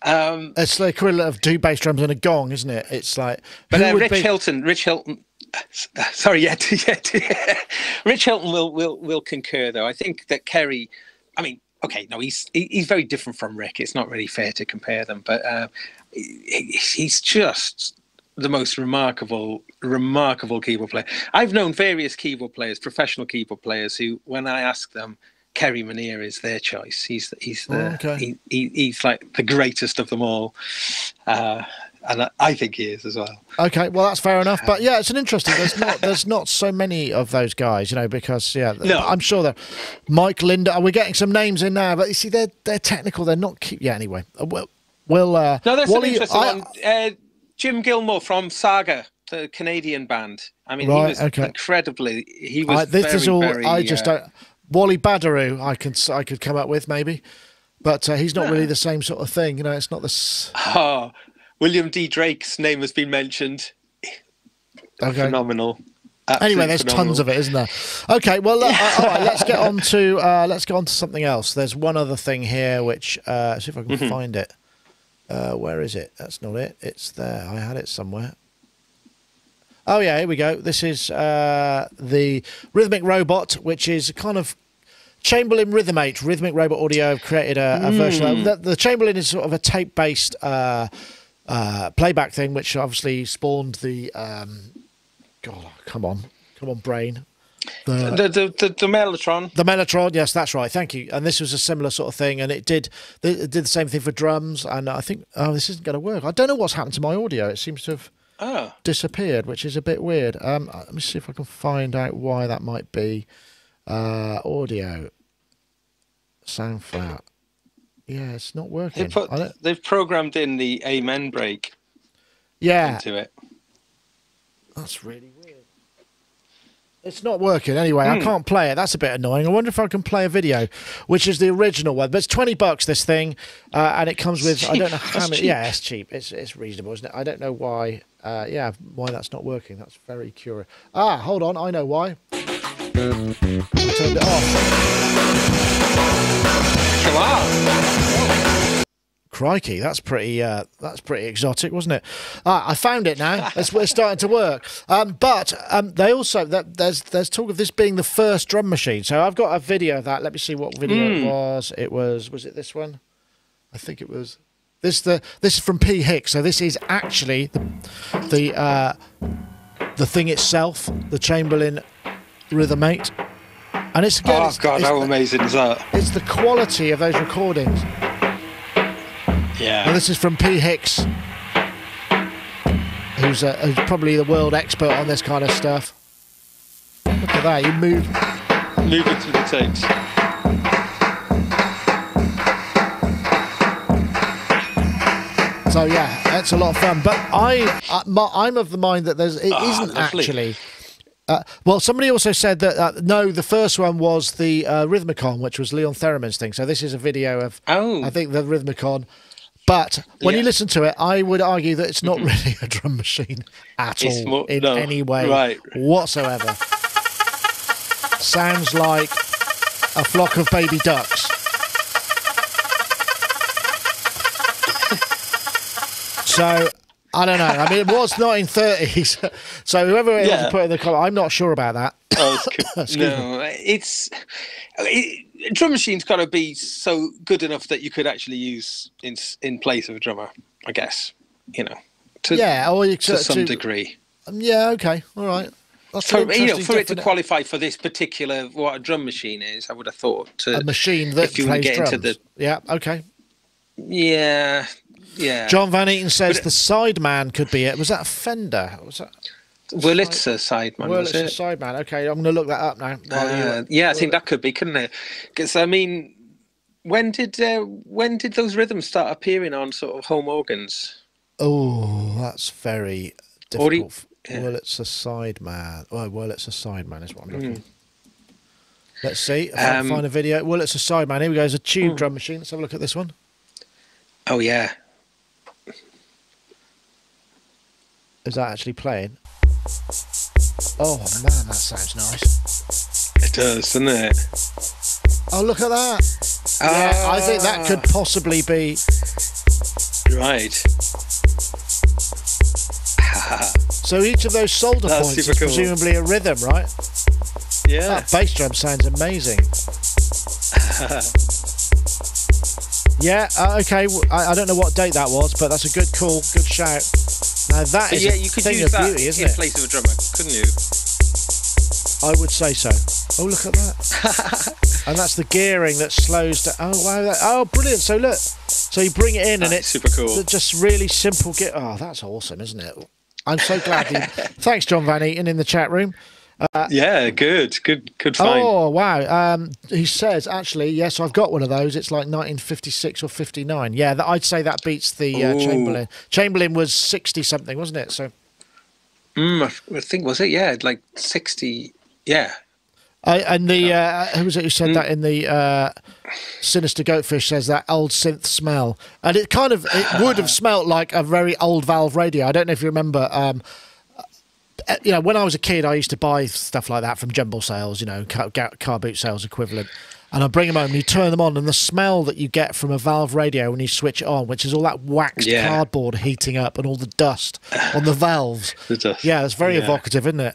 It's the equivalent of 2 bass drums and a gong, isn't it? It's like. But Rich Hilton. Sorry, Rich Hilton will concur though. I think that Kerry. I mean, okay, no, he's very different from Rick. It's not really fair to compare them, but he's just the most remarkable keyboard player. I've known various keyboard players, professional keyboard players, who, when I ask them, Kerry Monier is their choice. He's like the greatest of them all, and I think he is as well. Okay, well that's fair enough. But yeah, it's an interesting. There's not so many of those guys, because no. I'm sure that Mike Linder. We're getting some names in now, but you see, they're technical. They're not. Yeah. Anyway, no, there's Wally, an interesting one. Jim Gilmore from Saga, the Canadian band. I mean, right, he was incredibly. He was. This very, is all. very, I just don't. Wally Badarou, I could come up with maybe, but he's not really the same sort of thing. It's not this. Oh, William D. Drake's name has been mentioned. Okay. Phenomenal. Absolutely anyway, there's tons of it, isn't there? Okay, well, all right. Let's get on to something else. There's one other thing here, which see if I can find it. Where is it? That's not it. It's there. I had it somewhere. Oh yeah, here we go. This is the Rhythmic Robot, which is a kind of Chamberlin Rhythmate. Rhythmic Robot Audio have created a version of the Chamberlin is sort of a tape-based playback thing, which obviously spawned the God, come on, brain. The Mellotron. The Mellotron, yes, that's right. Thank you. And this was a similar sort of thing, and it did the same thing for drums. And I think, this isn't going to work. I don't know what's happened to my audio. It seems to have disappeared, which is a bit weird. Let me see if I can find out why that might be. Audio, sound flat. Yeah, it's not working. They've programmed in the Amen break. Into it. That's really weird. It's not working anyway. I can't play it. That's a bit annoying. I wonder if I can play a video, which is the original one. But it's $20 this thing, and it comes with I don't know how many. Yeah, it's cheap. It's reasonable, isn't it? I don't know why. Why that's not working. That's very curious. Hold on. I know why. I turned it off. Wow. Crikey, that's pretty exotic, wasn't it? I found it now. It's starting to work. But they also there's talk of this being the first drum machine. So I've got a video of that. Let me see what video it was. Was it this one? I think it was this. This is from P. Hicks. So this is actually the thing itself, the Chamberlin Rhythmate. And it's again, how amazing is that? It's the quality of those recordings. Yeah. And this is from P. Hicks, who's probably the world expert on this kind of stuff. Look at that, you move it through the tapes. So yeah, that's a lot of fun. But I'm of the mind that it isn't lovely. Actually. Well, somebody also said that no, the first one was the Rhythmicon, which was Leon Theremin's thing. So this is a video of I think the Rhythmicon. But when you listen to it, I would argue that it's not really a drum machine at all in any way whatsoever. Sounds like a flock of baby ducks. So, I don't know. I mean, it was 1930s. So whoever it was put in the comment, I'm not sure about that. Drum machine's got to be so good enough that you could actually use in place of a drummer, I guess. To some degree. Yeah. Okay. All right. That's for it to qualify for this particular what a drum machine is, I would have thought a machine that plays drums. Yeah. Okay. Yeah. Yeah. John Van Eaton says the Sideman could be it. Was that a Fender? Was that? Wurlitzer Sideman. Wurlitzer Sideman. Okay, I'm going to look that up now. I think that could be, couldn't it? Because I mean, when did those rhythms start appearing on sort of home organs? Oh, that's very difficult. Wurlitzer Sideman. Oh, Wurlitzer Sideman is what I'm looking. Let's see if I can find a video. Wurlitzer Sideman. Here we go. It's a tube drum machine. Let's have a look at this one. Oh yeah. Is that actually playing? Oh man, that sounds nice. It does, doesn't it? Oh, look at that. Yeah, I think that could possibly be... Right. So each of those solder points is presumably a rhythm, right? Yeah. That bass drum sounds amazing. Yeah, okay. I don't know what date that was, but that's a good call, good shout. Now that is you could thing use of that beauty, isn't in it? place of a drummer, couldn't you? I would say so. Oh, look at that. And that's the gearing that slows down. Oh, wow. Oh, brilliant. So look. So you bring it in and it's super cool. Just really simple. Oh, that's awesome, isn't it? I'm so glad. Thanks, John Van Eaton, in the chat room. Yeah, good find. Oh, wow. He says, actually, yes, I've got one of those. It's like 1956 or 59. Yeah, I'd say that beats the Chamberlin. Chamberlin was 60-something, wasn't it? So, I think, was it? Yeah, like 60. Yeah. And the who was it who said that in the Sinister Goatfish says that old synth smell, and it would have smelt like a very old Valve radio. I don't know if you remember. When I was a kid, I used to buy stuff like that from jumble sales, car boot sales equivalent, and I bring them home and you turn them on, and the smell that you get from a Valve radio when you switch it on, which is all that waxed cardboard heating up and all the dust on the valves. The dust. Yeah, it's very evocative, isn't it?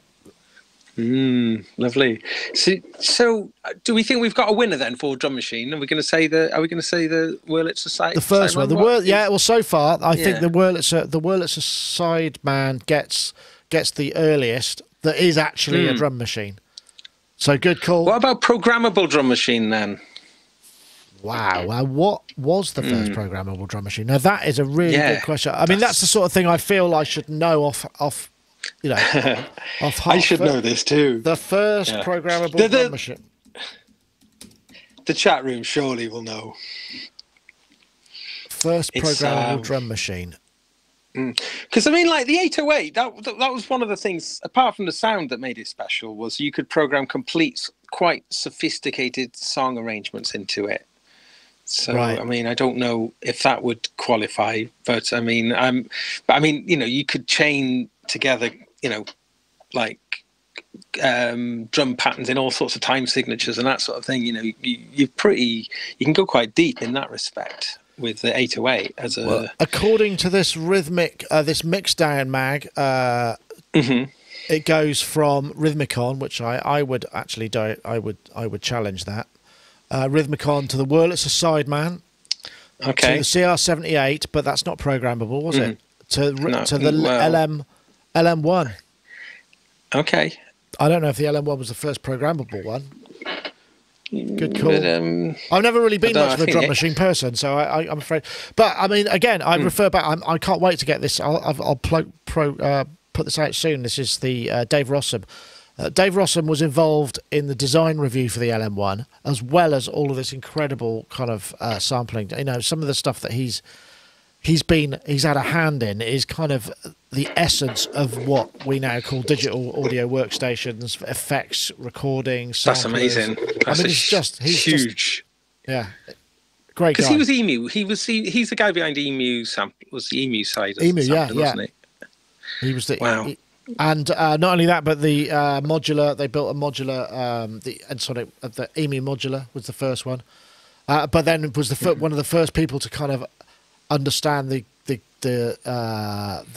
Lovely. So, do we think we've got a winner then for Drum Machine? Are we going to say the Wurlitzer side? The first one, well, so far I think the Wurlitzer Sideman gets the earliest that is actually a drum machine. So good call. What about programmable drum machine then? Wow. What was the first programmable drum machine? Now that is a really good question. I mean, that's the sort of thing I feel I should know off off I should know this too. The first programmable drum machine. The chat room surely will know. First programmable drum machine. Because I mean, like the 808, that was one of the things, apart from the sound, that made it special, was you could program complete, quite sophisticated song arrangements into it. So I mean, I don't know if that would qualify, but I mean, you could chain together, like drum patterns in all sorts of time signatures and that sort of thing. You can go quite deep in that respect with the 808 as a. Well, according to this Rhythmic, this Mixdown mag, it goes from Rhythmicon, which I would actually I would challenge that. Rhythmicon to the Wurlitzer Sideman, to the CR78, but that's not programmable, was it? To the LM1. Okay. I don't know if the LM1 was the first programmable one. Good call. But, I've never really been much of a drum machine person, so I'm afraid. But I mean, again, I refer back. I can't wait to get this. I'll put this out soon. This is the Dave Rossum. Dave Rossum was involved in the design review for the LM1, as well as all of this incredible kind of sampling. Some of the stuff that he's had a hand in is kind of the essence of what we now call digital audio workstations, effects, recording, samplers. That's amazing. He's huge. Great guy. Because he was EMU. He's the guy behind EMU sample. Was the EMU side of EMU, sampling, wasn't he? He was the and not only that, but the modular. They built a modular. The EMU modular was the first one, but then it was one of the first people to kind of understand the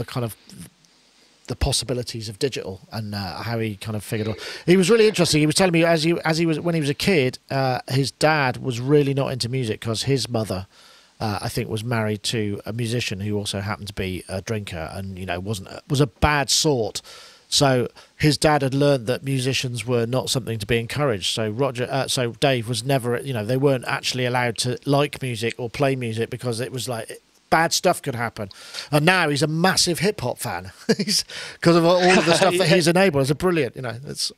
kind of the possibilities of digital and how he kind of figured out. He was really interesting. He was telling me when he was a kid, his dad was really not into music because his mother, I think, was married to a musician who also happened to be a drinker and was a bad sort. So his dad had learned that musicians were not something to be encouraged. So Dave was never, they weren't actually allowed to like music or play music because it was like bad stuff could happen. And now he's a massive hip hop fan because of all of the stuff that he's enabled. It's brilliant, That's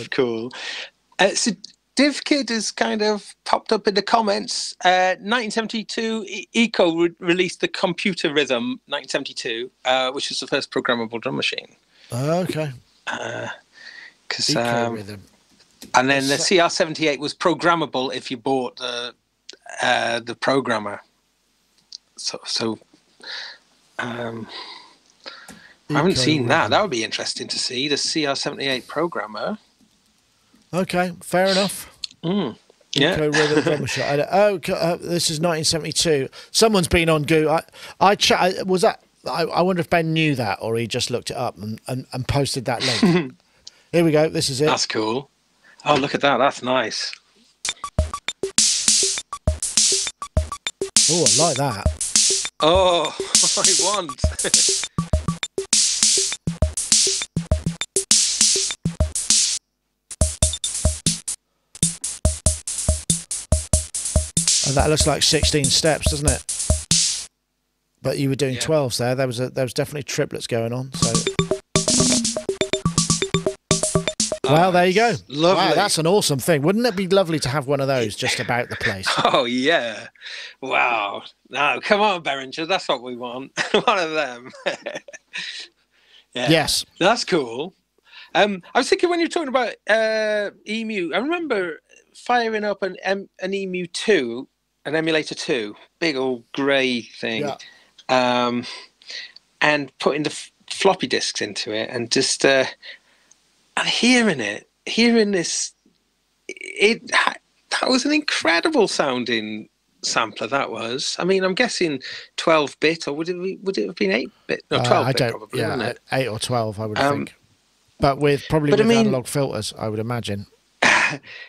cool. So DivKid has kind of popped up in the comments. 1972, Eco released the Computer Rhythm 1972, which was the first programmable drum machine. Okay. And then the CR78 was programmable if you bought the programmer. So I haven't seen that. That would be interesting to see, the CR78 programmer. Okay, fair enough. Yeah. This is 1972. Someone's been on Goo. I wonder if Ben knew that or he just looked it up and posted that link. Here we go. This is it. That's cool. Oh, look at that. That's nice. Oh, I like that. Oh, I want. And that looks like 16 steps, doesn't it? But you were doing 12s there. There was definitely triplets going on. So, well, there you go. Lovely. Wow, that's an awesome thing. Wouldn't it be lovely to have one of those just about the place? Oh yeah! Wow. No, come on, Behringer. That's what we want. One of them. Yeah. Yes. That's cool. I was thinking when you're talking about EMU, I remember firing up an EMU 2, an emulator 2, big old grey thing, and putting the floppy disks into it, and just hearing this, that was an incredible sounding sampler. That was. I mean, I'm guessing 12-bit, or would it have been 8-bit? No, 12-bit probably. Yeah, wouldn't it? 8 or 12, I would think. But with analog filters, I would imagine.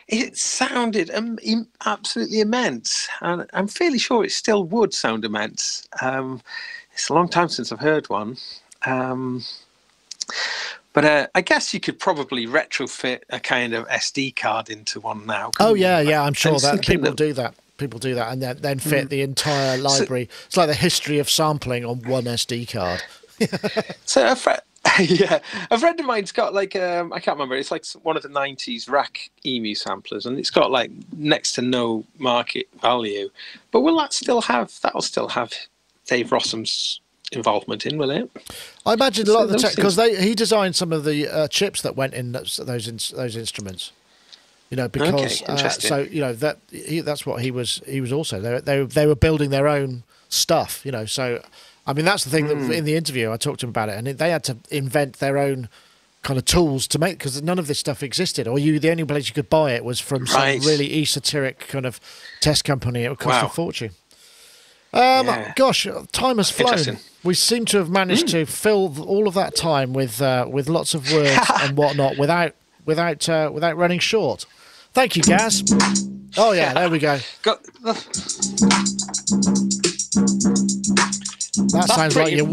It sounded absolutely immense, and I'm fairly sure it still would sound immense. It's a long time since I've heard one, but I guess you could probably retrofit a kind of SD card into one now. Oh yeah, I'm sure that people do that. People do that, and then fit the entire library. It's like the history of sampling on one SD card. So a friend of mine's got like I can't remember. It's like one of the '90s rack EMU samplers, and it's got like next to no market value. But will that still have? That'll still have Dave Rossum's involvement in, will it? I imagine a lot of the tech, because he designed some of the chips that went in those instruments. You know, because so you know that's what he was also. They were building their own stuff. You know, so. I mean, that's the thing that in the interview I talked to him about it, and they had to invent their own kind of tools to make, because none of this stuff existed, or the only place you could buy it was from some really esoteric kind of test company. It would cost a fortune. Gosh, time has flown. We seem to have managed to fill all of that time with lots of words and whatnot without running short. Thank you, Gaz. Oh yeah, there we go. That sounds like your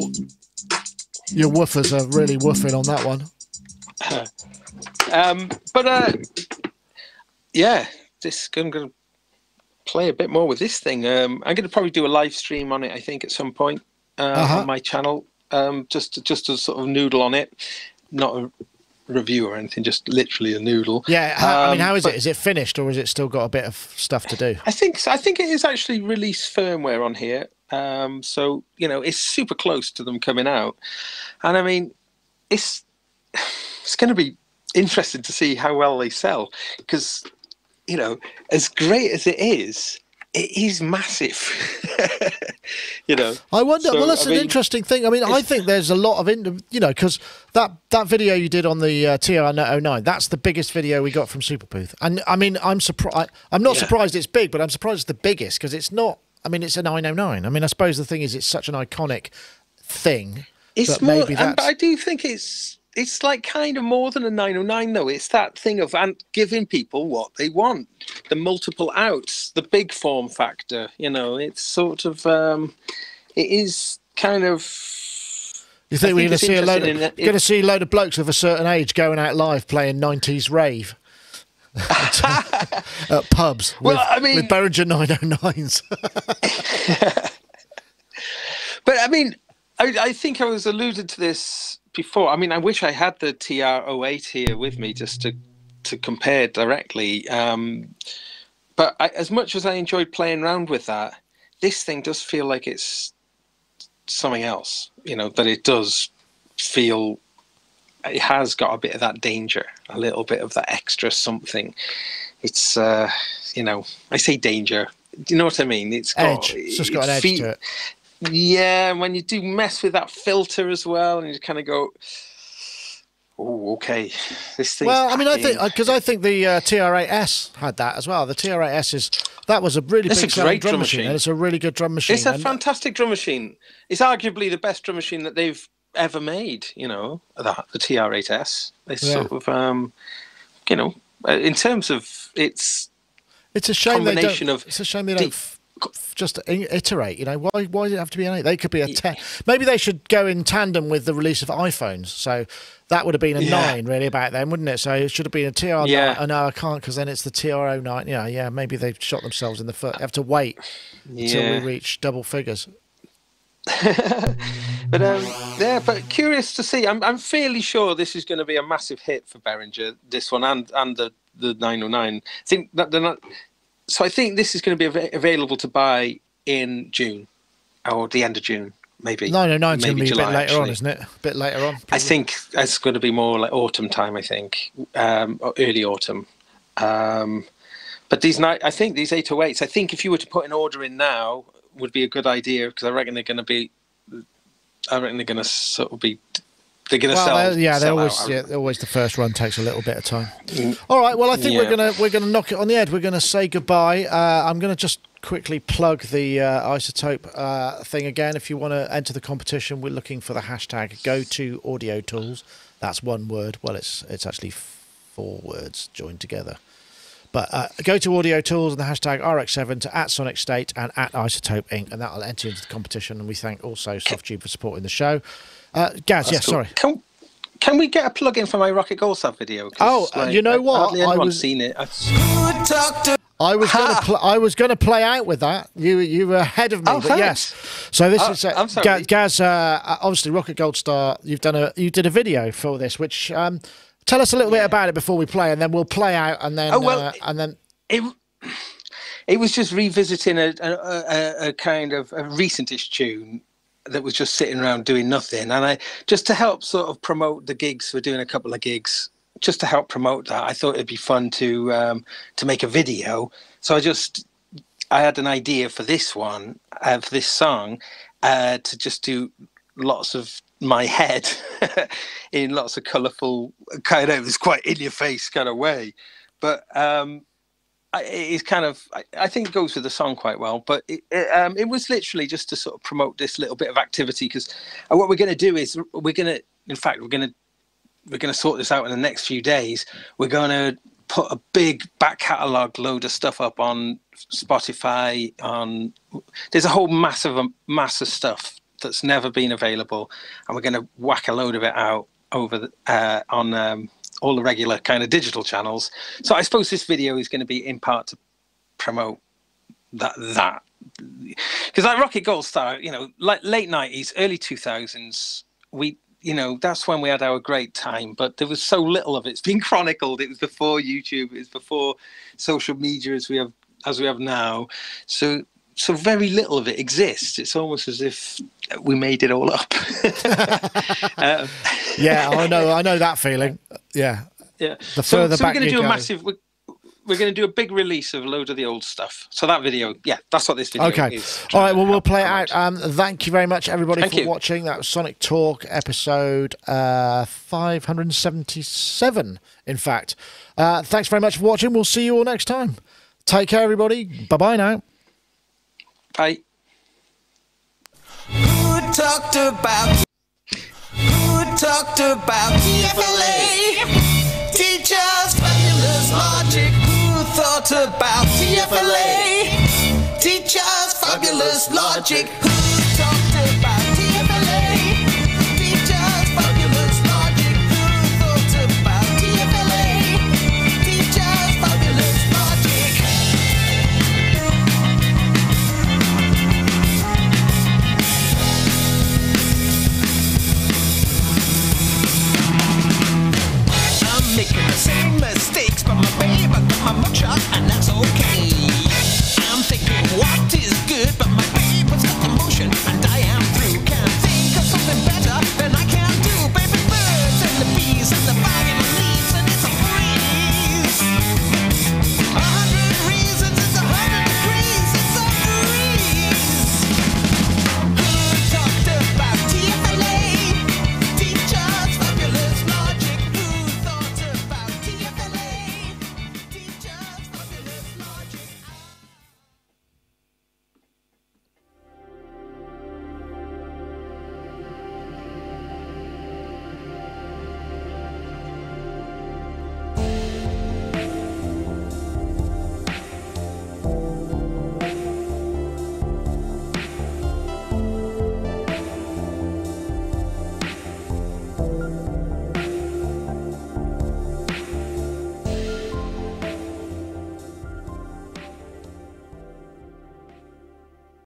woofers are really woofing on that one. I'm going to play a bit more with this thing. I'm going to probably do a live stream on it, I think, at some point on my channel, just to sort of noodle on it. Not a review or anything, just literally a noodle. Yeah, how is it? Is it finished, or has it still got a bit of stuff to do? I think it is actually released firmware on here. So, you know, it's super close to them coming out. And I mean, it's going to be interesting to see how well they sell, because, you know, as great as it is massive. You know, I wonder. So, that's an interesting thing. I mean, I think there's a lot of, you know, because that video you did on the TR-09, that's the biggest video we got from Superbooth. And I mean, I'm surprised. I'm not surprised it's big, but I'm surprised it's the biggest, because it's not. I mean, it's a 909. I mean, I suppose the thing is, it's such an iconic thing. It's more, but I do think it's like kind of more than a 909, though. It's that thing of giving people what they want, the multiple outs, the big form factor. You know, it's sort of it is kind of. You think we're going to see a load of blokes of a certain age going out live playing 90s rave? At pubs with Behringer 909s. But I mean, I think I was alluded to this before. I mean, I wish I had the TR-08 here with me just to compare directly. But as much as I enjoyed playing around with that, this thing does feel like it's something else. You know, that it does feel. It has got a bit of that danger, a little bit of that extra something. It's, you know, I say danger. Do you know what I mean? It's got edge. It's just got an edge to it. Yeah, and when you do mess with that filter as well, and you kind of go, oh, okay, this thing. Well, I mean, I think the TR-8S had that as well. The TR-8S was a really big drum machine, and it's a really good drum machine. It's a fantastic drum machine. It's arguably the best drum machine that they've ever made, you know, the TR-8S. It's sort of, you know, in terms of its a shame combination it's a shame they don't just iterate. You know, why does it have to be an 8? They could be a 10. Maybe they should go in tandem with the release of iPhones. So that would have been a 9 really about then, wouldn't it? So it should have been a TR9. Yeah. Oh, no, I can't because then it's the TR09. Yeah. Maybe they've shot themselves in the foot. They have to wait until we reach double figures. But curious to see. I'm fairly sure this is going to be a massive hit for Behringer, this one and the 909. I think that they're not. So I think this is going to be available to buy in June or the end of June, maybe. 909 is going to be July, a bit later actually. on, isn't it? A bit later on. Probably. I think it's going to be more like autumn time. I think, or early autumn. But I think these 808s. I think if you were to put an order in now, would be a good idea because I reckon they're going to be. I reckon they're going to sort of be. They're going to sell. They're always the first run takes a little bit of time. All right. Well, I think we're gonna knock it on the head. We're going to say goodbye. I'm going to just quickly plug the iZotope thing again. If you want to enter the competition, we're looking for the hashtag #GoToAudioTools. That's one word. Well, it's actually 4 words joined together. But go to Audio Tools and the hashtag RX7 to @Sonicstate and @iZotope Inc. and that'll enter into the competition. And we thank also Softube for supporting the show. Gaz, yes, cool. Sorry. Can we get a plug-in for my Rocket Goldstar video? Oh, you know what? Anyone's seen it. I was going to play out with that. You were ahead of me, but thanks. yes. So this is I'm sorry. Gaz. Obviously, Rocket Goldstar. You did a video for this, which. Tell us a little bit about it before we play, and then we'll play out, and then it was just revisiting a kind of a recentish tune that was just sitting around doing nothing, and I just to help sort of promote the gigs. We're doing a couple of gigs just to help promote that. I thought it'd be fun to make a video, so I had an idea for this one, for this song, to just do lots of my head in lots of colourful kind of this quite in your face kind of way, but it's kind of I think it goes with the song quite well. But it was literally just to sort of promote this little bit of activity because what we're going to do is we're going to sort this out in the next few days. We're going to put a big back catalogue load of stuff up on Spotify. There's a whole mass of stuff that's never been available, and we're going to whack a load of it out over on all the regular kind of digital channels. So I suppose this video is going to be in part to promote that because like Rocket Goldstar, like late 90s, early 2000s, that's when we had our great time, but there was so little of it. It's been chronicled. It was before YouTube. It was before social media as we have now. So very little of it exists. It's almost as if we made it all up. Yeah, I know that feeling. Yeah. The further back we're going to do go. a massive. We're going to do a big release of a load of the old stuff. So that video, that's what this video is. All right, well, we'll play it out. Thank you very much, everybody, for watching. That was Sonic Talk, episode 577, in fact. Thanks very much for watching. We'll see you all next time. Take care, everybody. Bye-bye now. Bye. Who talked about TFLA? Teachers, fabulous logic. Who thought about TFLA? Teachers, fabulous logic. Who